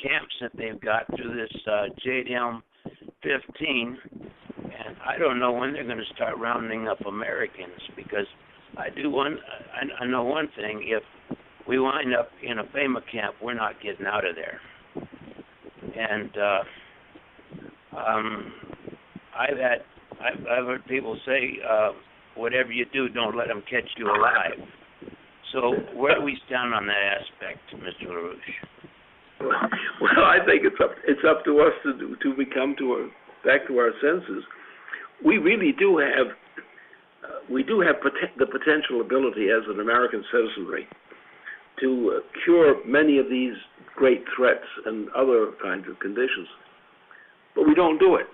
camps that they've got through this JDM 15, and I don't know when they're going to start rounding up Americans, because I know one thing: if we wind up in a FEMA camp, we're not getting out of there. And I've heard people say, whatever you do, don't let them catch you alive. So where do we stand on that aspect, Mr. LaRouche? Well, I think it's up to us to become back to our senses. We really do have the potential ability as an American citizenry to cure many of these great threats and other kinds of conditions, but we don't do it.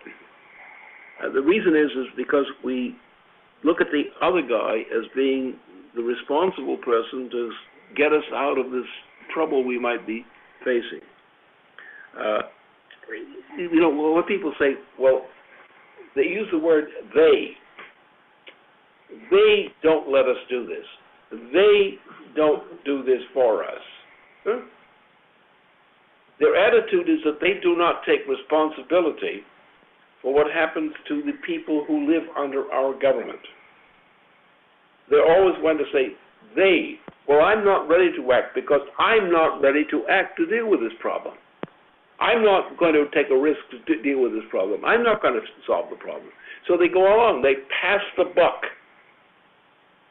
The reason is because we look at the other guy as being the responsible person to get us out of this trouble we might be facing. What people say, well, they use the word they. They don't let us do this. They don't do this for us. Huh? Their attitude is that they do not take responsibility for what happens to the people who live under our government. They're always going to say, they. Well, I'm not ready to act because I'm not ready to act to deal with this problem. I'm not going to take a risk to deal with this problem. I'm not going to solve the problem. So they go along. They pass the buck.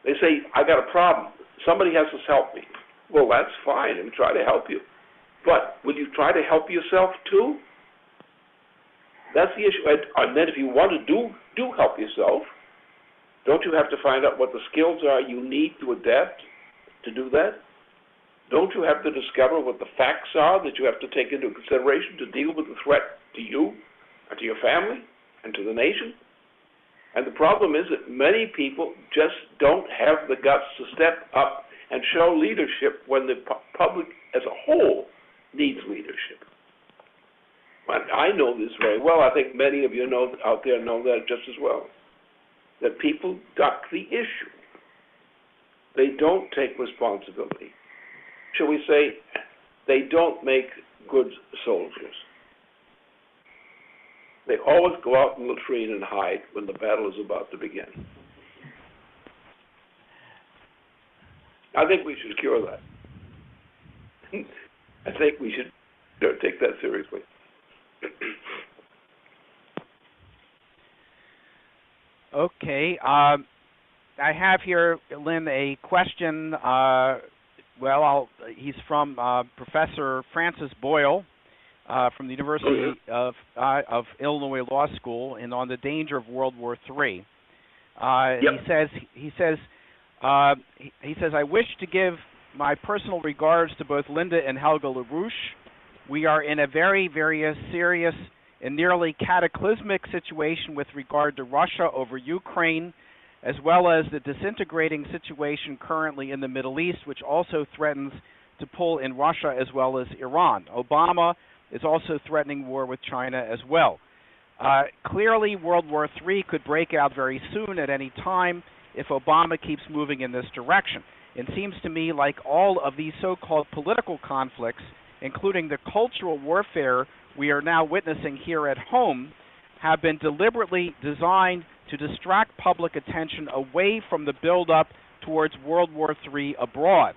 They say, I got a problem. Somebody has to help me. Well, that's fine, and try to help you. But will you try to help yourself too? That's the issue. And then if you want to do help yourself, don't you have to find out what the skills are you need to adapt to do that? Don't you have to discover what the facts are that you have to take into consideration to deal with the threat to you and to your family and to the nation? And the problem is that many people just don't have the guts to step up and show leadership when the public as a whole needs leadership. I know this very well. I think many of you out there know that just as well. That people duck the issue. They don't take responsibility. shall we say, they don't make good soldiers. They always go out in the latrine and hide when the battle is about to begin. I think we should cure that. I think we should take that seriously. Okay. I have here, Lynn, a question. He's from Professor Francis Boyle from the University of Illinois Law School, and on the danger of World War III. Yep. He says, I wish to give my personal regards to both Linda and Helga LaRouche. We are in a very, very serious and nearly cataclysmic situation with regard to Russia over Ukraine, as well as the disintegrating situation currently in the Middle East, which also threatens to pull in Russia as well as Iran. Obama is also threatening war with China as well. Clearly, World War III could break out very soon at any time if Obama keeps moving in this direction. It seems to me like all of these so-called political conflicts, including the cultural warfare we are now witnessing here at home, have been deliberately designed to distract public attention away from the build-up towards World War III abroad.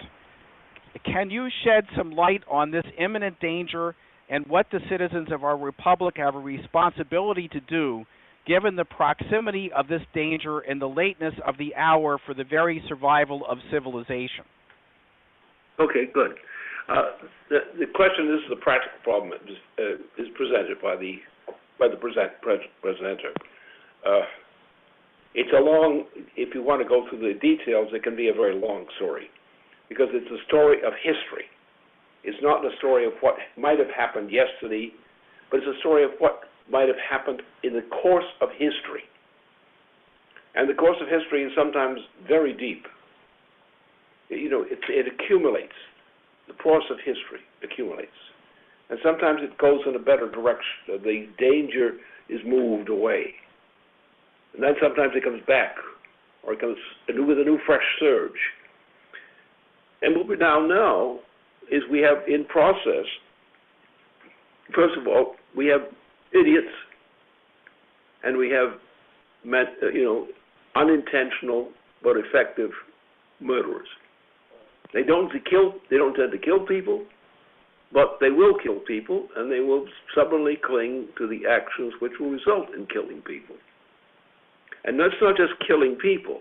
Can you shed some light on this imminent danger and what the citizens of our republic have a responsibility to do, given the proximity of this danger and the lateness of the hour for the very survival of civilization? Okay, good. The question is the practical problem is presented by the presenter. It's a long. If you want to go through the details, it can be a very long story, because it's a story of history. It's not the story of what might have happened yesterday, but it's a story of what might have happened in the course of history. And the course of history is sometimes very deep. It accumulates. The course of history accumulates. And sometimes it goes in a better direction. The danger is moved away. And then sometimes it comes back, or it comes with a new fresh surge. And what we now know is we have in process, first of all, we have idiots, and we have unintentional but effective murderers. They don't tend to kill people, but they will kill people, and they will stubbornly cling to the actions which will result in killing people. And that's not just killing people.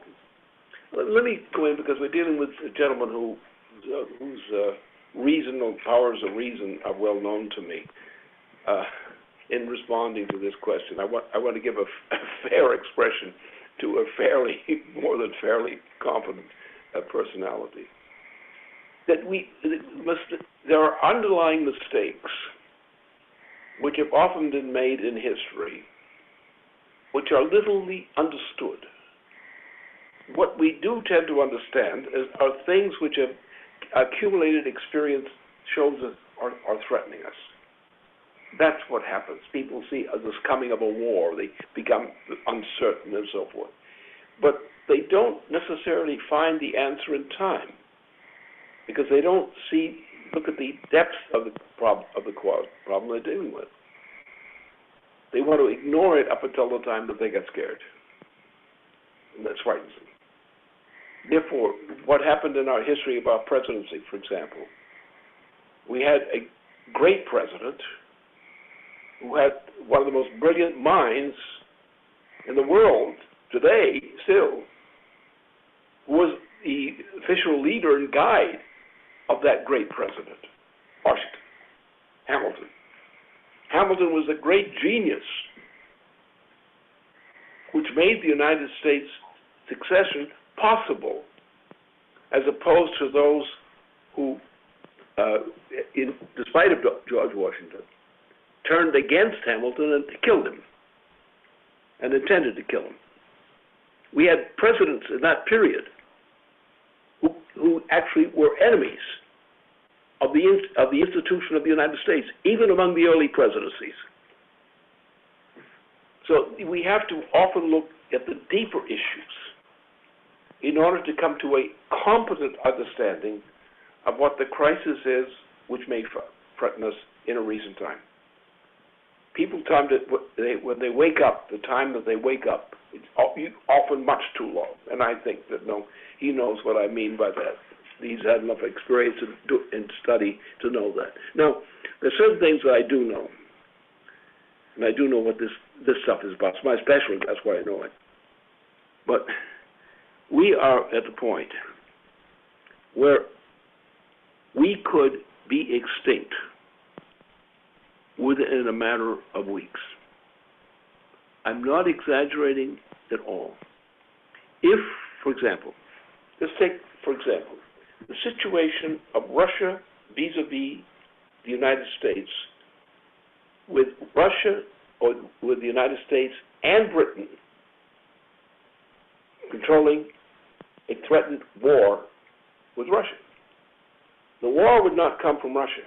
Let me go in, because we're dealing with a gentleman whose reason or powers of reason are well known to me. In responding to this question, I want to give a fair expression to a more than fairly competent personality. There are underlying mistakes which have often been made in history, which are little understood. What we do tend to understand are things which have accumulated experience shows us are threatening us. That's what happens. People see this coming of a war. They become uncertain and so forth. But they don't necessarily find the answer in time, because they don't look at the depth of the problem they're dealing with. They want to ignore it up until the time that they get scared. And that frightens them. Therefore, what happened in our history of our presidency, for example, we had a great president who had one of the most brilliant minds in the world today still, who was the official leader and guide of that great president, Washington, Hamilton. Hamilton was a great genius which made the United States succession possible, as opposed to those who, despite of George Washington, turned against Hamilton and killed him, and intended to kill him. We had presidents in that period who actually were enemies of the institution of the United States, even among the early presidencies. So we have to often look at the deeper issues in order to come to a competent understanding of what the crisis is which may threaten us in a recent time. People when they wake up, the time that they wake up, it's often much too long. And I think that he knows what I mean by that. He's had enough experience and study to know that. Now, there's certain things that I do know. And I do know what this stuff is about. It's my specialty, that's why I know it. But we are at the point where we could be extinct within a matter of weeks. I'm not exaggerating at all. If, for example, let's take, for example, the situation of Russia vis-a-vis the United States, with Russia or with the United States and Britain controlling a threatened war with Russia. The war would not come from Russia.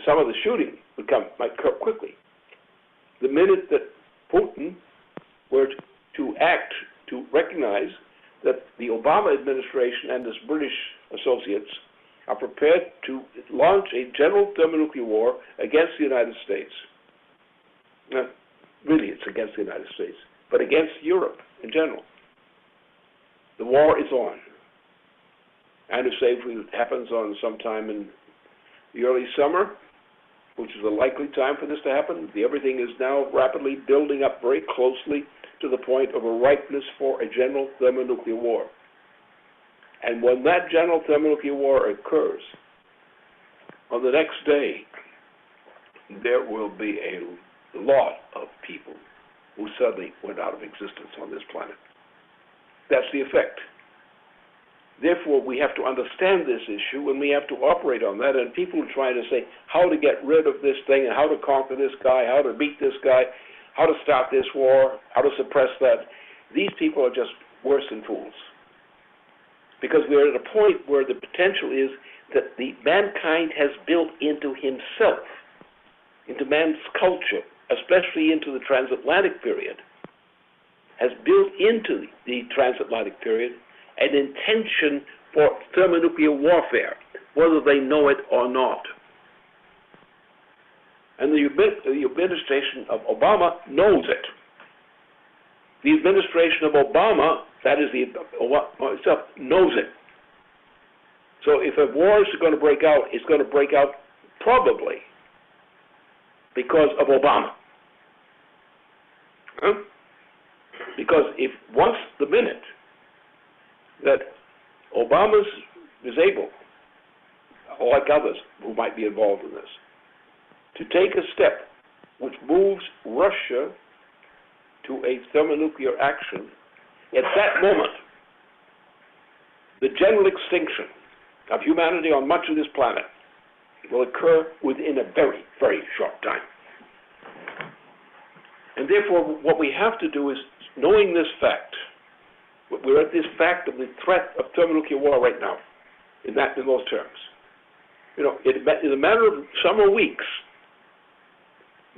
Some of the shooting might come quickly. The minute that Putin were to act to recognize that the Obama administration and his British associates are prepared to launch a general thermonuclear war against the United States. Now, really, it's against the United States, but against Europe in general. The war is on. And if, say, it happens on sometime in the early summer, which is a likely time for this to happen, everything is now rapidly building up very closely to the point of a ripeness for a general thermonuclear war. And when that general thermonuclear war occurs, on the next day, there will be a lot of people who suddenly went out of existence on this planet. That's the effect. Therefore, we have to understand this issue and we have to operate on that. And people are trying to say how to get rid of this thing and how to conquer this guy, how to beat this guy, how to stop this war, how to suppress that. These people are just worse than fools. Because we're at a point where the potential is that mankind has built into himself, into man's culture, especially into the transatlantic period, has built into the transatlantic period an intention for thermonuclear warfare, whether they know it or not. And the administration of Obama knows it. The administration of Obama, that is Obama itself, knows it. So if a war is going to break out, it's going to break out probably because of Obama. Because if once the minute that Obama is able, like others who might be involved in this, to take a step which moves Russia to a thermonuclear action, at that moment, the general extinction of humanity on much of this planet will occur within a very, very short time. And therefore, what we have to do is, knowing this fact, we're at this fact of the threat of thermonuclear war right now, in those terms. In a matter of summer weeks,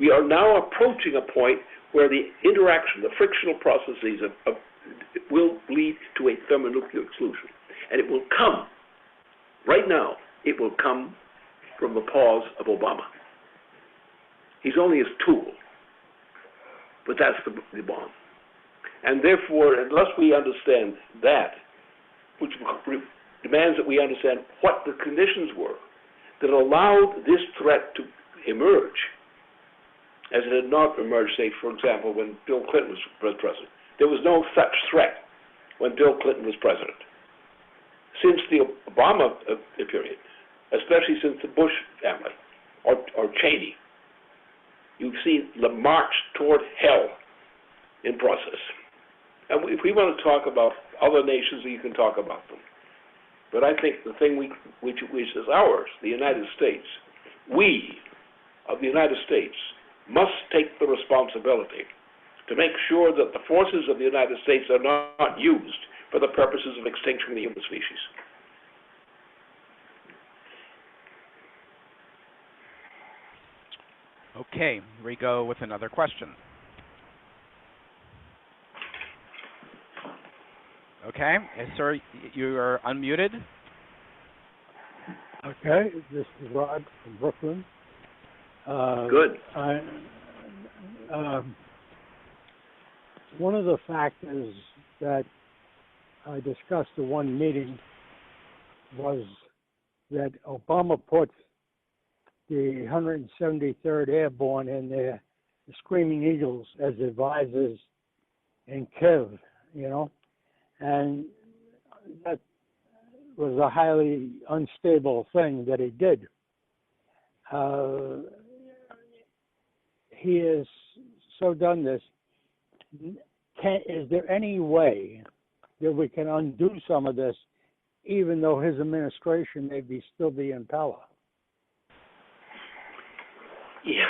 we are now approaching a point where the interaction, the frictional processes will lead to a thermonuclear exclusion. And it will come, right now, it will come from the paws of Obama. He's only his tool, but that's the bomb. And therefore, unless we understand that, which demands that we understand what the conditions were that allowed this threat to emerge, as it had not emerged, say, for example, when Bill Clinton was president. There was no such threat when Bill Clinton was president. Since the Obama period, especially since the Bush family, or Cheney, you've seen the march toward hell in process. And if we want to talk about other nations, you can talk about them. But I think the thing which is ours, the United States, we of the United States must take the responsibility to make sure that the forces of the United States are not used for the purposes of extinction of the human species. Okay, here we go with another question. Okay, sir, you are unmuted. Okay, this is Rod from Brooklyn. Good. One of the factors that I discussed at one meeting was that Obama put the 173rd Airborne and the Screaming Eagles as advisors in Kiev, and that was a highly unstable thing that he did. He has so done this. Is there any way that we can undo some of this, even though his administration may still be in power? Yeah,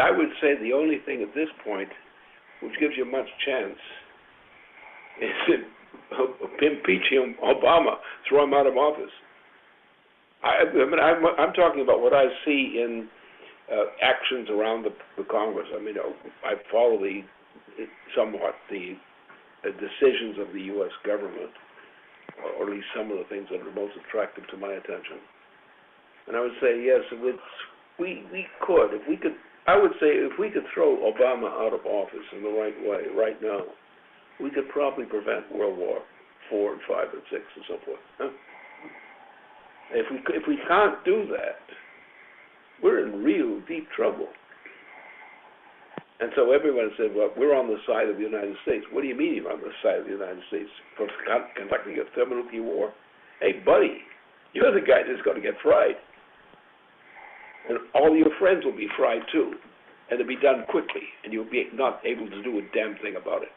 I would say the only thing at this point which gives you much chance is impeaching Obama, throw him out of office. I'm talking about what I see in actions around the Congress. I follow somewhat the decisions of the U.S. government, or at least some of the things that are most attractive to my attention. And I would say, yes, I would say if we could throw Obama out of office in the right way right now, we could probably prevent World War IV and V and VI and so forth. Huh? If we can't do that, we're in real deep trouble. And so everyone said, well, we're on the side of the United States. What do you mean you're on the side of the United States for conducting a thermonuclear war? Hey, buddy, you're the guy that's going to get fried. And all your friends will be fried too. And it'll be done quickly, and you'll be not able to do a damn thing about it.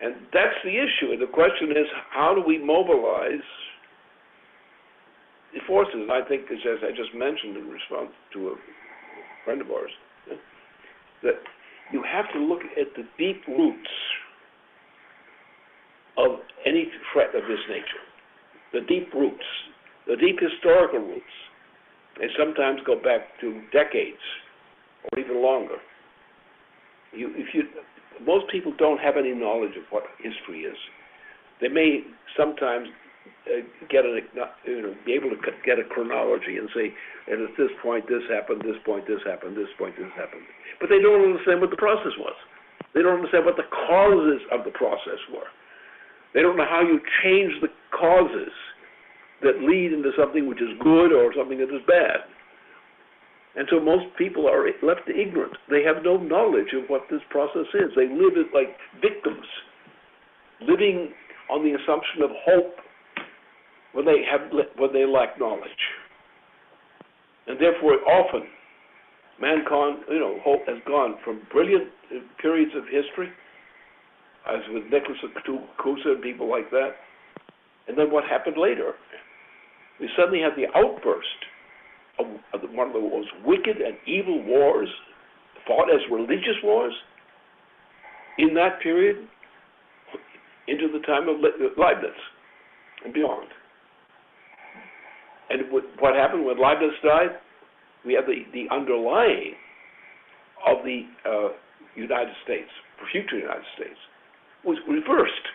And that's the issue. And the question is, how do we mobilize the forces? And I think, as I just mentioned in response to a friend of ours, that you have to look at the deep roots of any threat of this nature. The deep roots, the deep historical roots. They sometimes go back to decades or even longer. Most people don't have any knowledge of what history is. They may sometimes be able to get a chronology and say, and at this point this happened, this point this happened, this point this happened. But they don't understand what the process was. They don't understand what the causes of the process were. They don't know how you change the causes that lead into something which is good or something that is bad. And so most people are left ignorant. They have no knowledge of what this process is. They live as like victims, living on the assumption of hope when they lack knowledge. And therefore, often, mankind, hope has gone from brilliant periods of history, as with Nicholas Cusa and people like that, and then what happened later? We suddenly had the outburst of one of the most wicked and evil wars fought as religious wars in that period into the time of Leibniz and beyond. And what happened when Leibniz died? We have the underlying of the United States, for future United States, was reversed.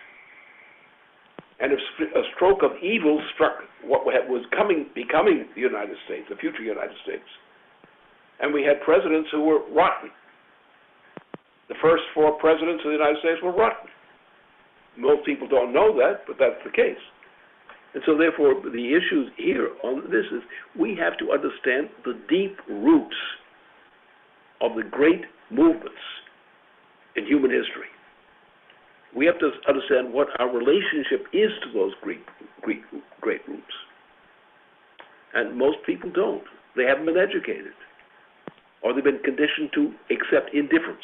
And a stroke of evil struck what was becoming the United States, the future United States. And we had presidents who were rotten. The first 4 presidents of the United States were rotten. Most people don't know that, but that's the case. And so therefore, the issues here on this is we have to understand the deep roots of the great movements in human history. We have to understand what our relationship is to those great roots. And most people don't. They haven't been educated. Or they've been conditioned to accept indifference.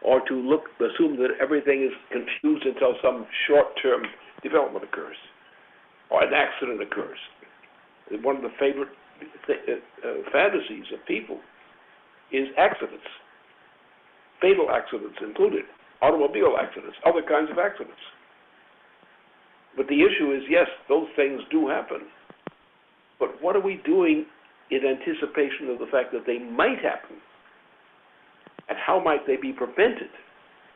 Or to assume that everything is confused until some short-term development occurs. Or an accident occurs. One of the favorite fantasies of people is accidents. Fatal accidents included. Automobile accidents, other kinds of accidents. But the issue is, yes, those things do happen. But what are we doing in anticipation of the fact that they might happen? And how might they be prevented?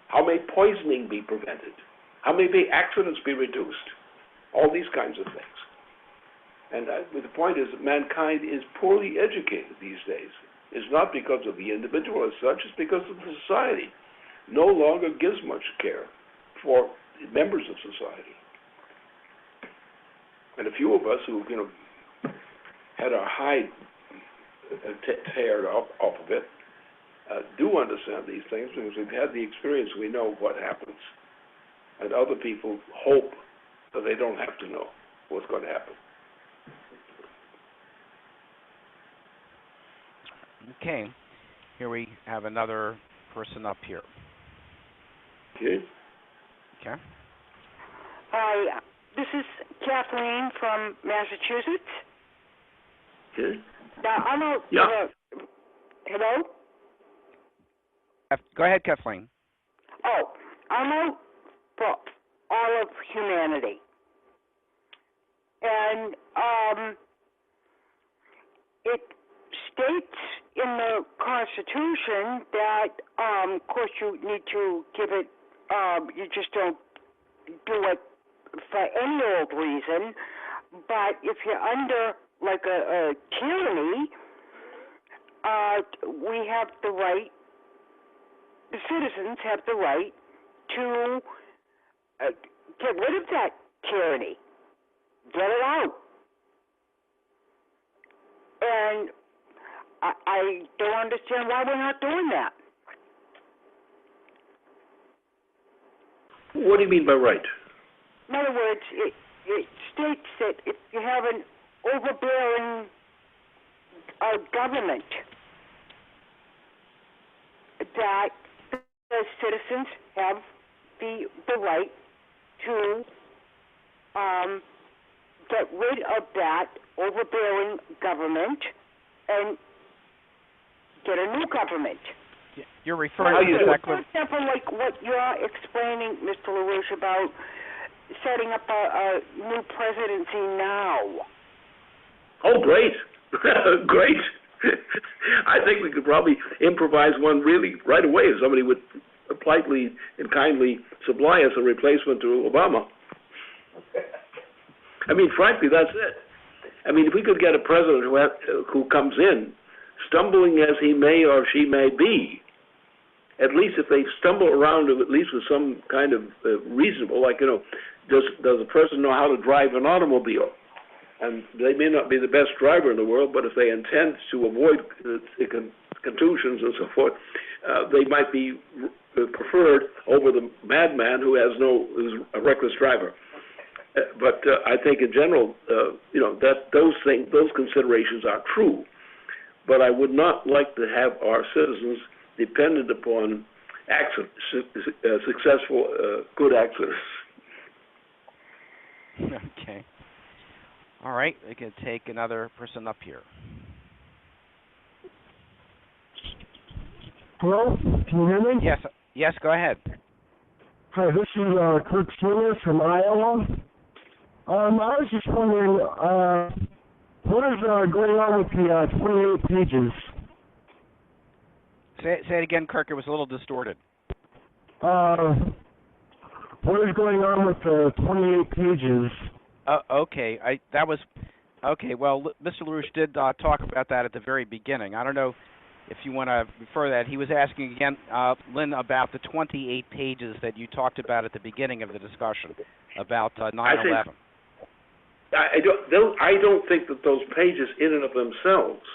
How may poisoning be prevented? How may accidents be reduced? All these kinds of things. And the point is that mankind is poorly educated these days. It's not because of the individual as such, it's because of the society. No longer gives much care for members of society. And a few of us who, had our hide teared off of it, do understand these things because we've had the experience. We know what happens. And other people hope that they don't have to know what's going to happen. Okay. Here we have another person up here. Okay. Okay. Hi, this is Kathleen from Massachusetts. Okay. Now, I'm a... Yeah. Hello? Go ahead, Kathleen. Oh, I'm out for all of humanity. And it states in the Constitution that, of course, you need to give it, you just don't do it for any old reason, but if you're under, like, a tyranny, we have the right, the citizens have the right to get rid of that tyranny, get it out. And I don't understand why we're not doing that. What do you mean by right? In other words, it states that if you have an overbearing government, that the citizens have the right to get rid of that overbearing government and get a new government. You're referring to for example, like what you're explaining, Mr. LaRouche, about setting up a new presidency now. Oh, great. Great. I think we could probably improvise one really right away if somebody would politely and kindly supply us a replacement to Obama. I mean, frankly, that's it. I mean, if we could get a president who comes in, stumbling as he may or she may be, at least if they stumble around at least with some kind of reasonable, like, does the person know how to drive an automobile? And they may not be the best driver in the world, but if they intend to avoid contusions and so forth, they might be preferred over the madman who's a reckless driver. But I think in general, that those considerations are true. But I would not like to have our citizens dependent upon successful, good accidents. Okay. All right, we can take another person up here. Hello, can you hear me? Yes, go ahead. Hi, this is Kurt Schuler from Iowa. I was just wondering, what is going on with the 28 pages? Say it again, Kirk. It was a little distorted. What is going on with the 28 pages? Okay. Well, Mr. LaRouche did talk about that at the very beginning. I don't know if you want to refer that. He was asking again, Lynn, about the 28 pages that you talked about at the beginning of the discussion about 9/11. I don't think that those pages in and of themselves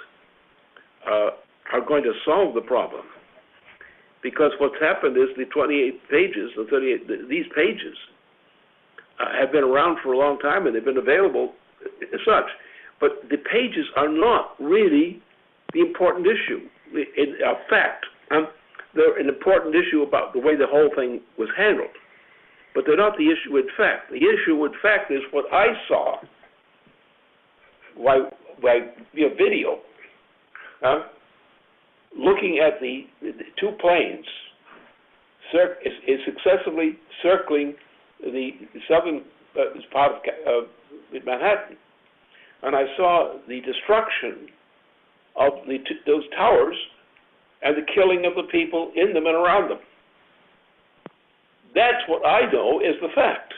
are going to solve the problem, because what's happened is the 28 pages, these pages have been around for a long time and they've been available as such, but the pages are not really the important issue. In fact, they're an important issue about the way the whole thing was handled, but they're not the issue in fact. The issue in fact is what I saw by video, looking at the two planes successively circling the southern part of Manhattan, and I saw the destruction of those towers and the killing of the people in them and around them. That's what I know is the fact.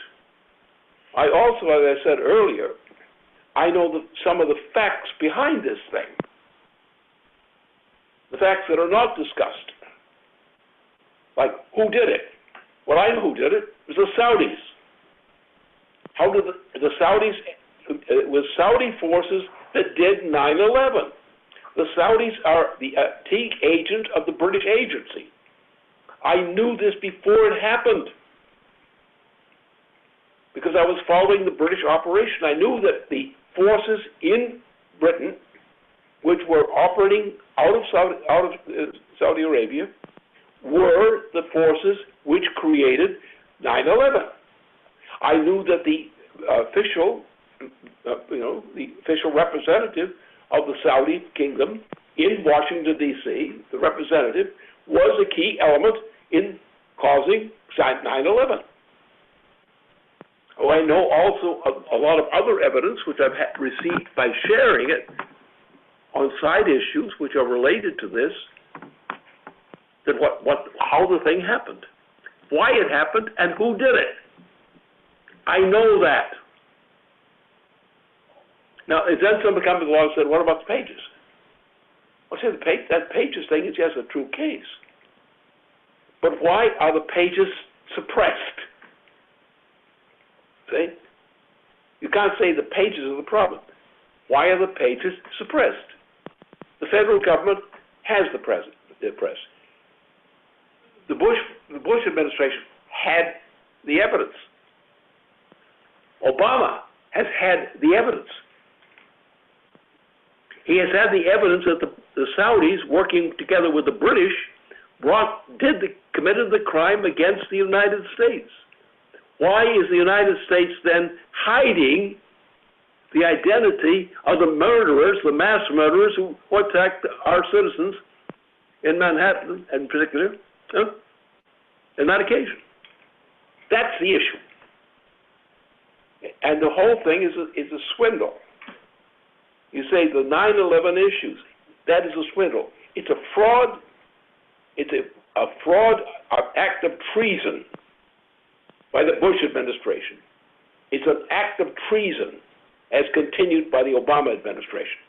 I also, as I said earlier, I know some of the facts behind this thing. The facts that are not discussed. Like, who did it? Well, I know who did it. It was the Saudis. How did the Saudis, it was Saudi forces that did 9/11. The Saudis are the agent of the British agency. I knew this before it happened because I was following the British operation. I knew that the forces in Britain, which were operating out of Saudi Arabia, were the forces which created 9/11. I knew that the official, the official representative of the Saudi kingdom in Washington, D.C., the representative, was a key element in causing 9/11. Oh, I know also a lot of other evidence which I've received by sharing it on side issues which are related to this, that how the thing happened, why it happened, and who did it. I know that. Now, then somebody comes along and said, what about the pages? I said, that pages thing is just a true case. But why are the pages suppressed? See? You can't say the pages are the problem. Why are the pages suppressed? The federal government has the press. The Bush administration had the evidence. Obama has had the evidence. He has had the evidence that the Saudis, working together with the British, committed the crime against the United States. Why is the United States then hiding the identity of the murderers, the mass murderers who attacked our citizens in Manhattan, in particular, on that occasion? That's the issue. And the whole thing is a swindle. You say the 9/11 issues, that is a swindle. It's a fraud. It's a fraud, an act of treason by the Bush administration. It's an act of treason as continued by the Obama administration.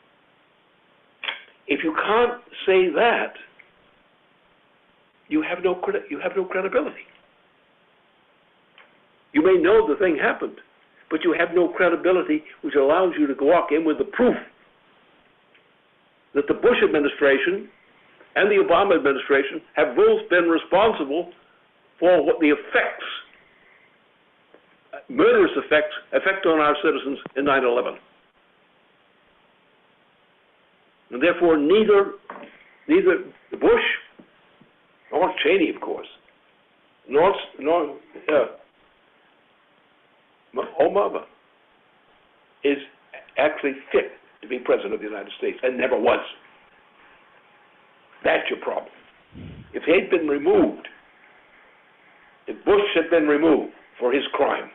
If you can't say that, you have no credibility. You may know the thing happened, but you have no credibility which allows you to walk in with the proof that the Bush administration and the Obama administration have both been responsible for what the effects, murderous effect on our citizens in 9/11. And therefore, neither Bush, nor Cheney, of course, nor Obama is actually fit to be president of the United States, and never was. That's your problem. If he'd been removed, if Bush had been removed for his crime,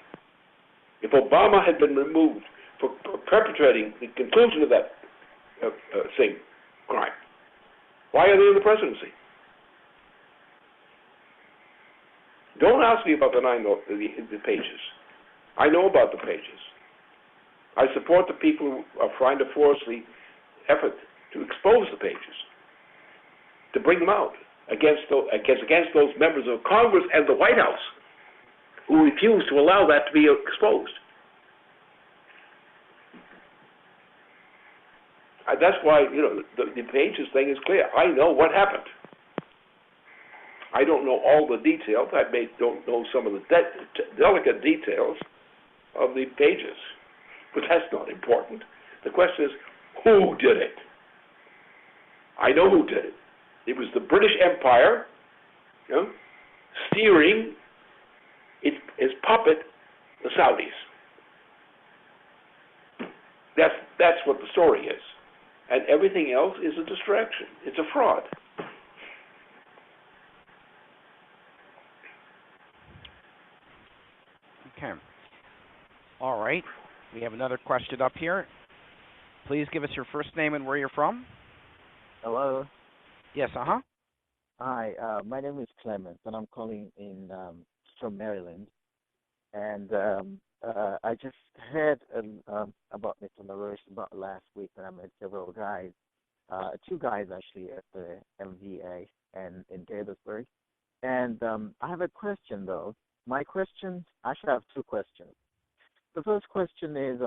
if Obama had been removed for perpetrating the conclusion of that same crime, why are they in the presidency? Don't ask me about the pages. I know about the pages. I support the people who are trying to force the effort to expose the pages, to bring them out against those members of Congress and the White House who refuse to allow that to be exposed. That's why the pages thing is clear. I know what happened. I don't know all the details. I don't know some of the delicate details of the pages, but that's not important. The question is, who did it? I know who did it. It was the British Empire, steering its puppet, the Saudis. That's what the story is. And everything else is a distraction. It's a fraud. Okay. All right. We have another question up here. Please give us your first name and where you're from. Hello. Yes, Hi, my name is Clement, and I'm calling in from Maryland. And I just heard about Mr. LaRouche about last week when I met several guys, 2 guys actually at the MVA and in Gaithersburg. And I have a question though. My question, I should have 2 questions. The first question is,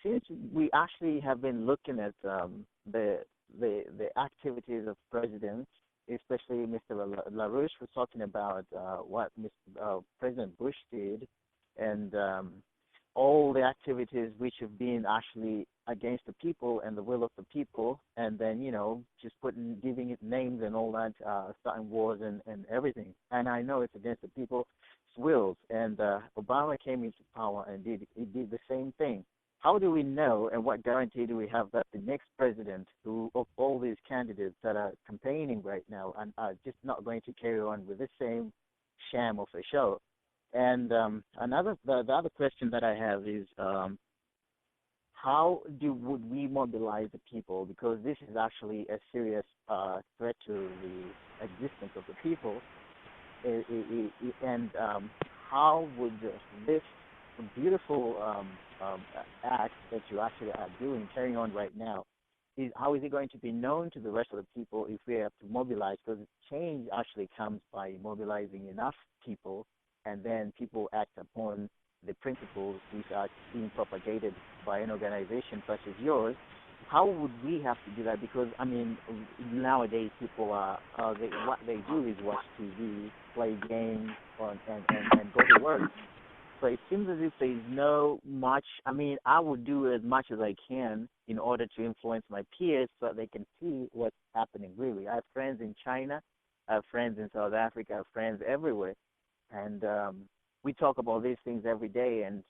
since we actually have been looking at the activities of presidents, especially Mr. LaRouche was talking about what President Bush did, and all the activities which have been actually against the people and the will of the people, and then, just giving it names and all that, starting wars and everything. And I know it's against the people's wills. And Obama came into power and did the same thing. How do we know, and what guarantee do we have that the next president, of all these candidates that are campaigning right now, are just not going to carry on with the same sham of a show? And the other question that I have is, how would we mobilize the people? Because this is actually a serious threat to the existence of the people. And how would this beautiful act that you actually are doing, carrying on right now, how is it going to be known to the rest of the people if we have to mobilize? Because change actually comes by mobilizing enough people, and then people act upon the principles which are being propagated by an organization such as yours. How would we have to do that? Because, nowadays people what they do is watch TV, play games, and go to work. So it seems as if there's no much. I would do as much as I can in order to influence my peers so that they can see what's happening really. I have friends in China, I have friends in South Africa, I have friends everywhere. And we talk about these things every day, and,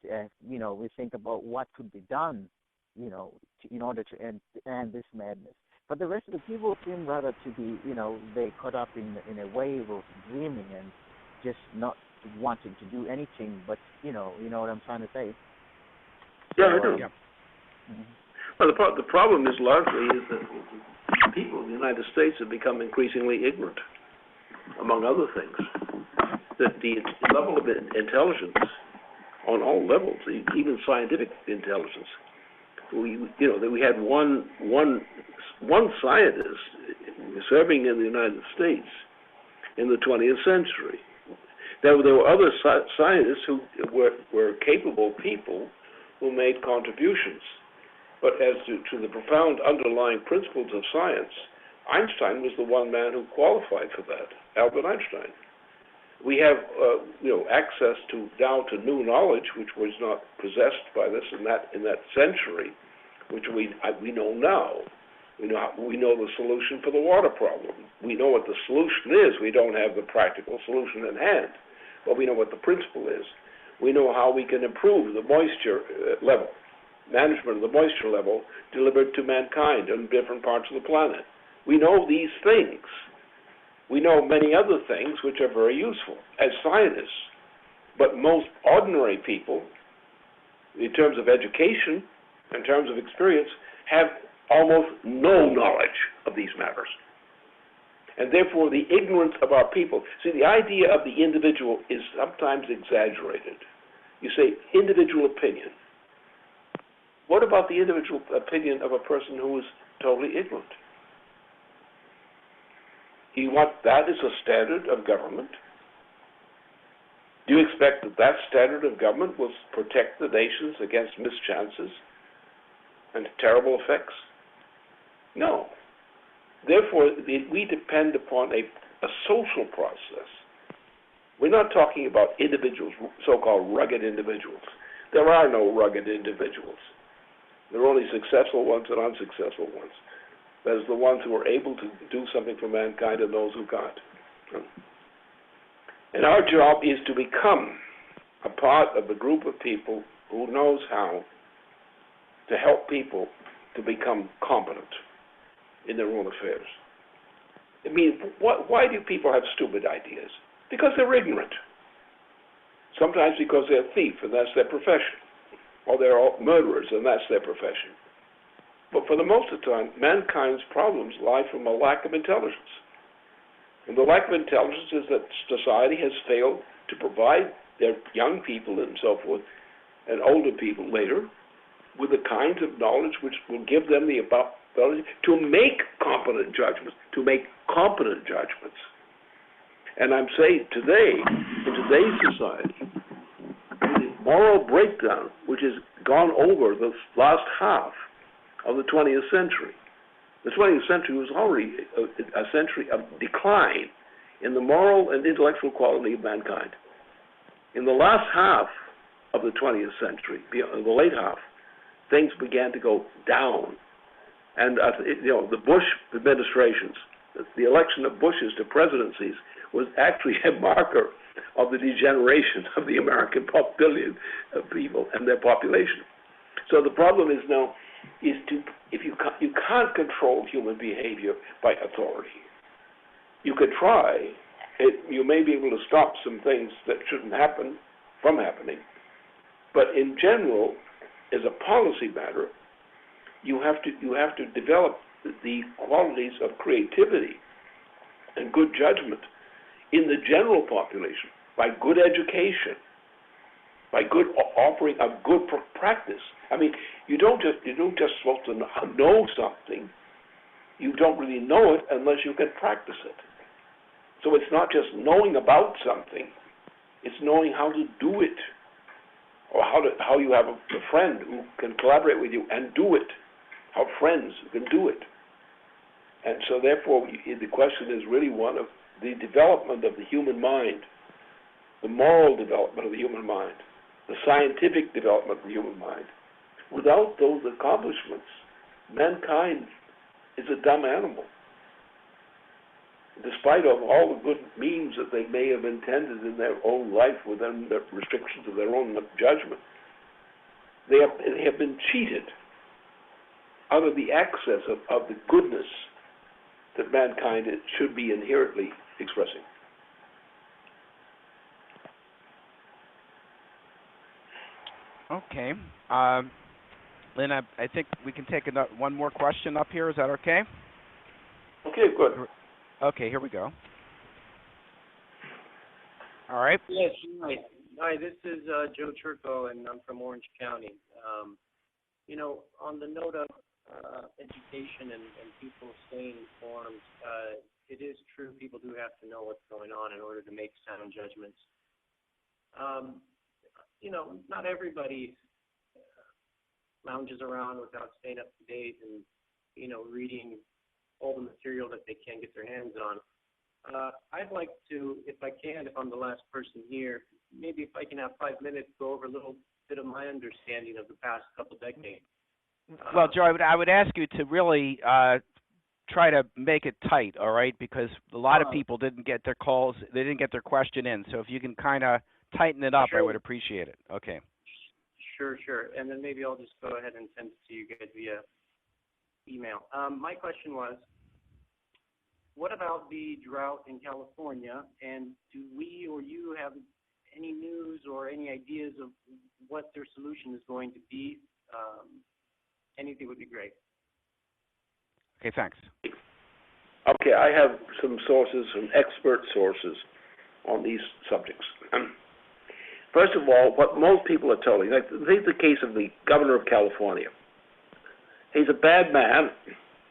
we think about what could be done, in order to end this madness. But the rest of the people seem rather to be, they caught up in a wave of dreaming and just not wanting to do anything. But, you know what I'm trying to say. Yeah, I do. Yeah. Mm-hmm. Well, the problem is largely that people in the United States have become increasingly ignorant, among other things. That the level of intelligence on all levels, even scientific intelligence, that we had one scientist serving in the United States in the 20th century. There were other scientists who were capable people who made contributions, but as to the profound underlying principles of science, Einstein was the one man who qualified for that, Albert Einstein. We have, access now to new knowledge, which was not possessed by this in that century, which we know now. We know the solution for the water problem. We know what the solution is. We don't have the practical solution in hand, but we know what the principle is. We know how we can improve the moisture level, management of the moisture level delivered to mankind on different parts of the planet. We know these things. We know many other things which are very useful as scientists, but most ordinary people, in terms of education, in terms of experience, have almost no knowledge of these matters. And therefore, the ignorance of our people. See, the idea of the individual is sometimes exaggerated. You say individual opinion. What about the individual opinion of a person who is totally ignorant? You want that as a standard of government? Do you expect that standard of government will protect the nations against mischances and terrible effects? No. Therefore, we depend upon a social process. We're not talking about individuals, so-called rugged individuals. There are no rugged individuals. There are only successful ones and unsuccessful ones. That is, the ones who are able to do something for mankind and those who can't. And our job is to become a part of the group of people who knows how to help people to become competent in their own affairs. I mean, why do people have stupid ideas? Because they're ignorant. Sometimes because they're a thief, and that's their profession. Or they're all murderers, and that's their profession. But for the most of the time, mankind's problems lie from a lack of intelligence. And the lack of intelligence is that society has failed to provide their young people and so forth, and older people later, with the kinds of knowledge which will give them the ability to make competent judgments, And I'm saying today, in today's society, the moral breakdown which has gone over the last half of the 20th century. The 20th century was already a century of decline in the moral and intellectual quality of mankind. In the last half of the 20th century, in the late half, things began to go down. And the Bush administrations, the election of Bushes to presidencies was actually a marker of the degeneration of the American billion of people and their population. So the problem is now, if you can't control human behavior by authority. You could try. You may be able to stop some things that shouldn't happen from happening. But in general, as a policy matter, you have to develop the qualities of creativity and good judgment in the general population by good education, by good offering of good practice. I mean, you don't just supposed to know something. You don't really know it unless you can practice it. So it's not just knowing about something; it's knowing how to do it, or how you have a friend who can collaborate with you and do it. How friends can do it. And so therefore, the question is really one of the development of the human mind, the moral development of the human mind, the scientific development of the human mind. Without those accomplishments, mankind is a dumb animal. Despite of all the good means that they may have intended in their own life within the restrictions of their own judgment, they have been cheated out of the access of the goodness that mankind should be inherently expressing. Okay. Lynn, I think we can take one more question up here. Is that okay? Okay, good. Okay, here we go. All right. Yes, hi. This is Joe Turco, and I'm from Orange County. On the note of education and people staying informed, it is true people do have to know what's going on in order to make sound judgments. Not everybody lounges around without staying up to date and, reading all the material that they can get their hands on. I'd like to, if I'm the last person here, maybe if I can have 5 minutes, go over a little bit of my understanding of the past couple decades. Well, Joe, I would ask you to really try to make it tight, all right? Because a lot of people didn't get their calls, they didn't get their question in. So if you can kind of tighten it up, sure. I would appreciate it. Okay. Sure. And then maybe I'll just go ahead and send it to you guys via email. My question was, what about the drought in California? And do we or you have any news or any ideas of what their solution is going to be? Anything would be great. Okay, thanks. Okay, I have some expert sources on these subjects. First of all, what most people are telling, take the case of the governor of California. He's a bad man,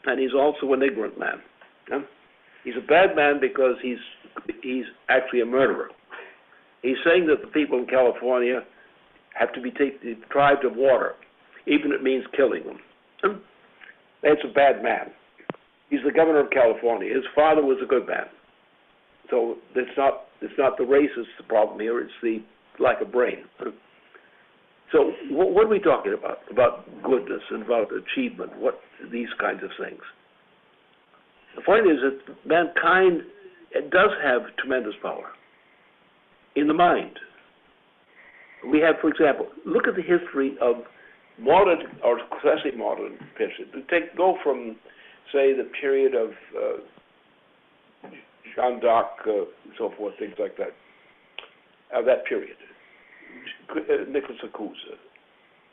and he's also an ignorant man. He's a bad man because he's actually a murderer. He's saying that the people in California have to be deprived of water, even if it means killing them. That's a bad man. He's the governor of California. His father was a good man. So it's not the race that's the problem here, it's the lack of brain. So what are we talking about? About goodness and about achievement, these kinds of things. The point is that mankind does have tremendous power in the mind. We have, for example, look at the history of modern or quasi-modern fiction. Go from, say, the period of Jeanne d'Arc, and so forth, things like that. That period. Nicholas of Cusa.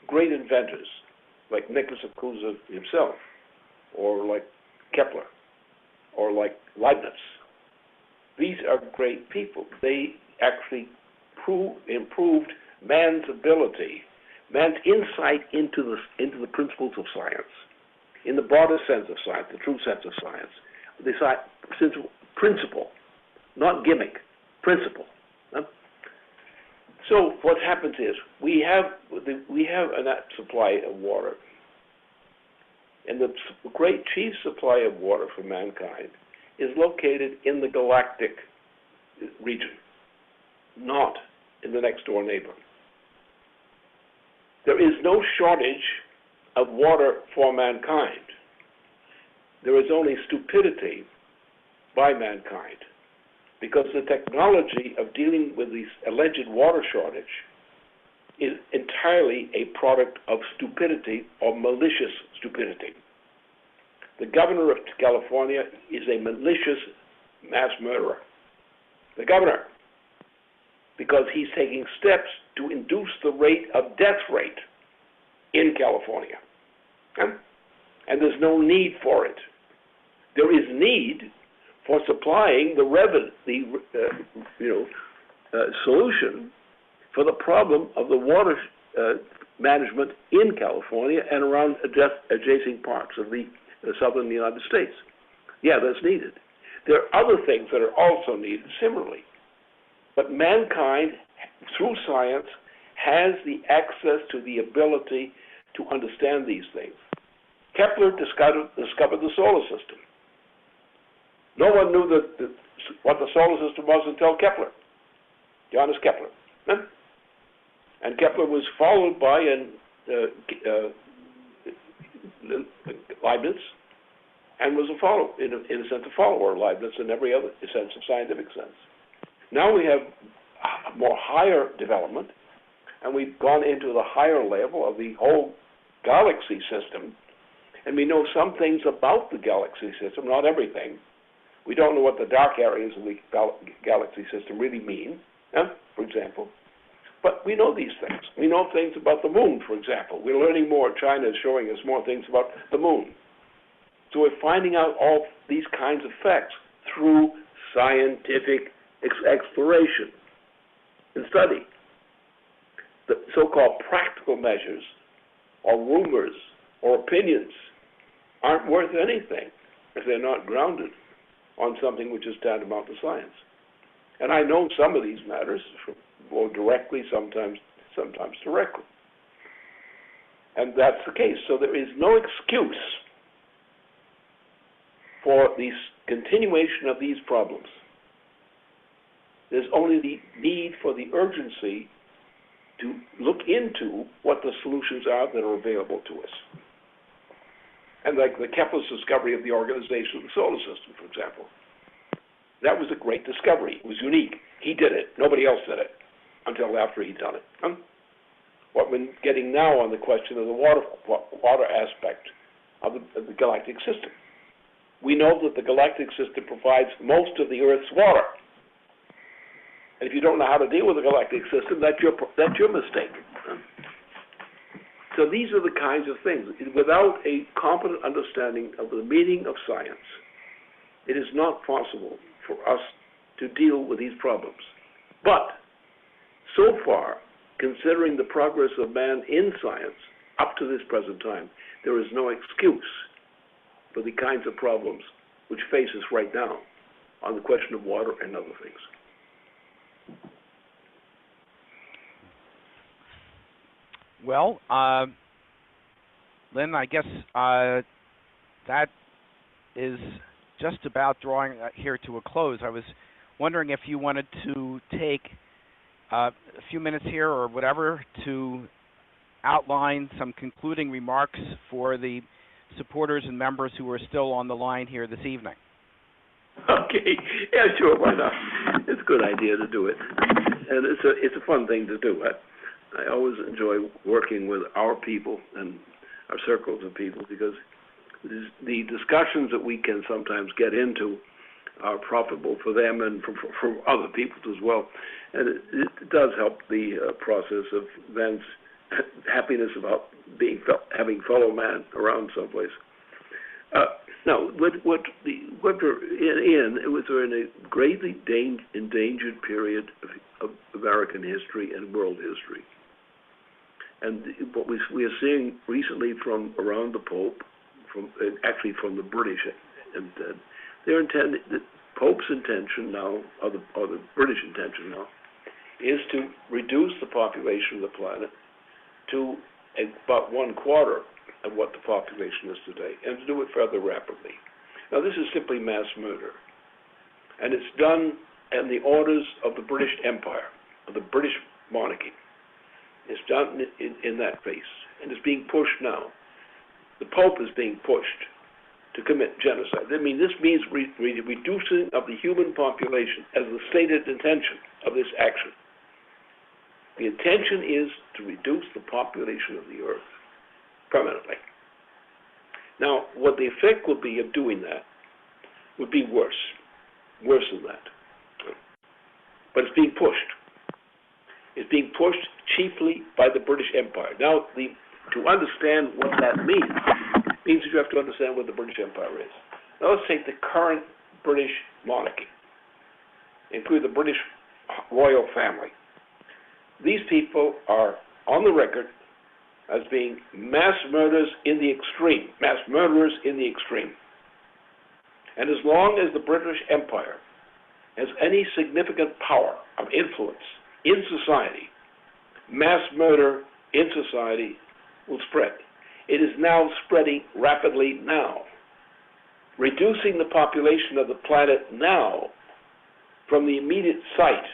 Great inventors like Nicholas of Cusa himself, or like Kepler, or like Leibniz. These are great people. They actually improved man's ability, man's insight into the principles of science, in the broader sense of science, the true sense of science, the principle, not gimmick, principle. So what happens is we have a net supply of water, and the great chief supply of water for mankind is located in the galactic region, not in the next door neighbor. There is no shortage of water for mankind. There is only stupidity by mankind, because the technology of dealing with this alleged water shortage is entirely a product of stupidity or malicious stupidity. The governor of California is a malicious mass murderer. The governor, because he's taking steps to induce the death rate in California. And there's no need for it. There is need for supplying the solution for the problem of the water management in California and around adjacent parts of the southern United States. Yeah, that's needed. There are other things that are also needed similarly. But mankind, through science, has the access to the ability to understand these things. Kepler discovered the solar system. No one knew what the solar system was until Kepler, Johannes Kepler. And Kepler was followed by Leibniz, and was a follower, in a sense, a follower of Leibniz in every other sense of scientific sense. Now we have a more higher development, and we've gone into the higher level of the whole galaxy system, and we know some things about the galaxy system, not everything. We don't know what the dark areas of the galaxy system really mean, for example. But we know these things. We know things about the moon, for example. We're learning more. China is showing us more things about the moon. So we're finding out all these kinds of facts through scientific exploration and study. The so-called practical measures or rumors or opinions aren't worth anything if they're not grounded on something which is tantamount to science. And I know some of these matters more directly, sometimes directly. And that's the case. So there is no excuse for the continuation of these problems. There's only the need for the urgency to look into what the solutions are that are available to us. And like the Kepler's discovery of the organization of the solar system, for example. That was a great discovery. It was unique. He did it. Nobody else did it until after he'd done it. What we're getting now on the question of the water aspect of the galactic system. We know that the galactic system provides most of the Earth's water. And if you don't know how to deal with the galactic system, that's your mistake. So these are the kinds of things. Without a competent understanding of the meaning of science, it is not possible for us to deal with these problems. But so far, considering the progress of man in science up to this present time, there is no excuse for the kinds of problems which face us right now on the question of water and other things. Well, Lynn, I guess that is just about drawing here to a close. I was wondering if you wanted to take a few minutes here or whatever to outline some concluding remarks for the supporters and members who are still on the line here this evening. Okay, yeah, sure, why not? It's a good idea to do it, and it's a fun thing to do. I always enjoy working with our people and our circles of people because the discussions that we can sometimes get into are profitable for them and for other people as well, and it does help the process of men's happiness about having fellow man around someplace. Now, we're in a greatly endangered period of American history and world history. And what we are seeing recently from around the Pope, from the British, and the Pope's intention now, or the British intention now, is to reduce the population of the planet to about 1/4 of what the population is today, and to do it rather rapidly. Now, this is simply mass murder, and it's done in the orders of the British Empire, of the British monarchy. It's done in that face, and it's being pushed now. The Pope is being pushed to commit genocide. I mean, this means reducing of the human population as the stated intention of this action. The intention is to reduce the population of the earth permanently. Now, what the effect would be of doing that would be worse than that. But it's being pushed. It's being pushed chiefly by the British Empire. Now, to understand what that means that you have to understand what the British Empire is. Now, let's take the current British monarchy, include the British royal family. These people are on the record as being mass murderers in the extreme. And as long as the British Empire has any significant power of influence in society, mass murder in society will spread. It is now spreading rapidly now, reducing the population of the planet now from the immediate site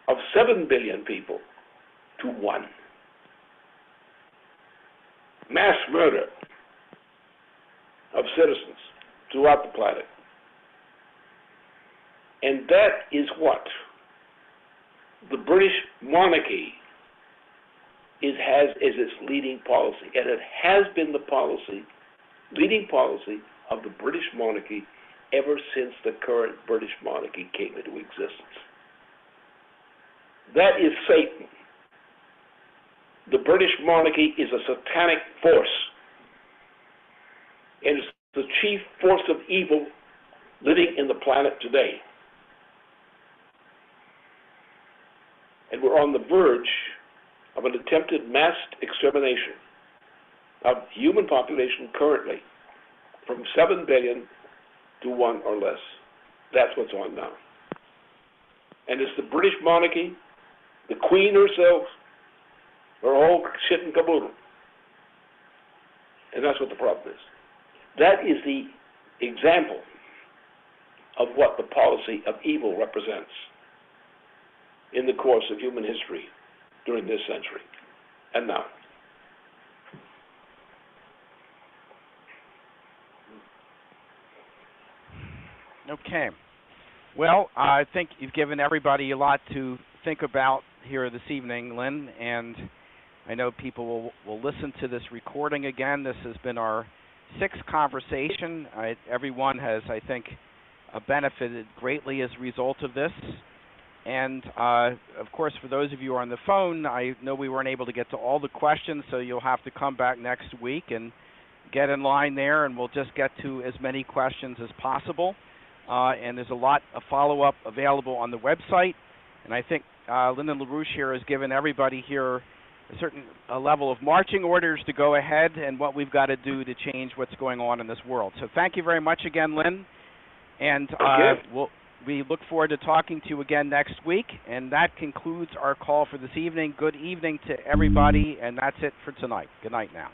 of 7 billion people to 1. Mass murder of citizens throughout the planet. And that is what the British monarchy has as its leading policy. And it has been the leading policy of the British monarchy ever since the current British monarchy came into existence. That is Satan. The British monarchy is a satanic force. And it's the chief force of evil living in the planet today. And we're on the verge of an attempted mass extermination of human population currently from 7 billion to 1 or less. That's what's on now. And it's the British monarchy, the Queen herself, are all shit and caboodle. And that's what the problem is. That is the example of what the policy of evil represents in the course of human history during this century and now. Okay. Well, I think you've given everybody a lot to think about here this evening, Lynn, and I know people will listen to this recording again. This has been our 6th conversation. Everyone has, I think, benefited greatly as a result of this. And, of course, for those of you who are on the phone, I know we weren't able to get to all the questions, so you'll have to come back next week and get in line there, and we'll just get to as many questions as possible. And there's a lot of follow-up available on the website. And I think Lyndon LaRouche here has given everybody here a certain level of marching orders to go ahead and what we've got to do to change what's going on in this world. So thank you very much again, Lynn. And we look forward to talking to you again next week. And that concludes our call for this evening. Good evening to everybody, and that's it for tonight. Good night now.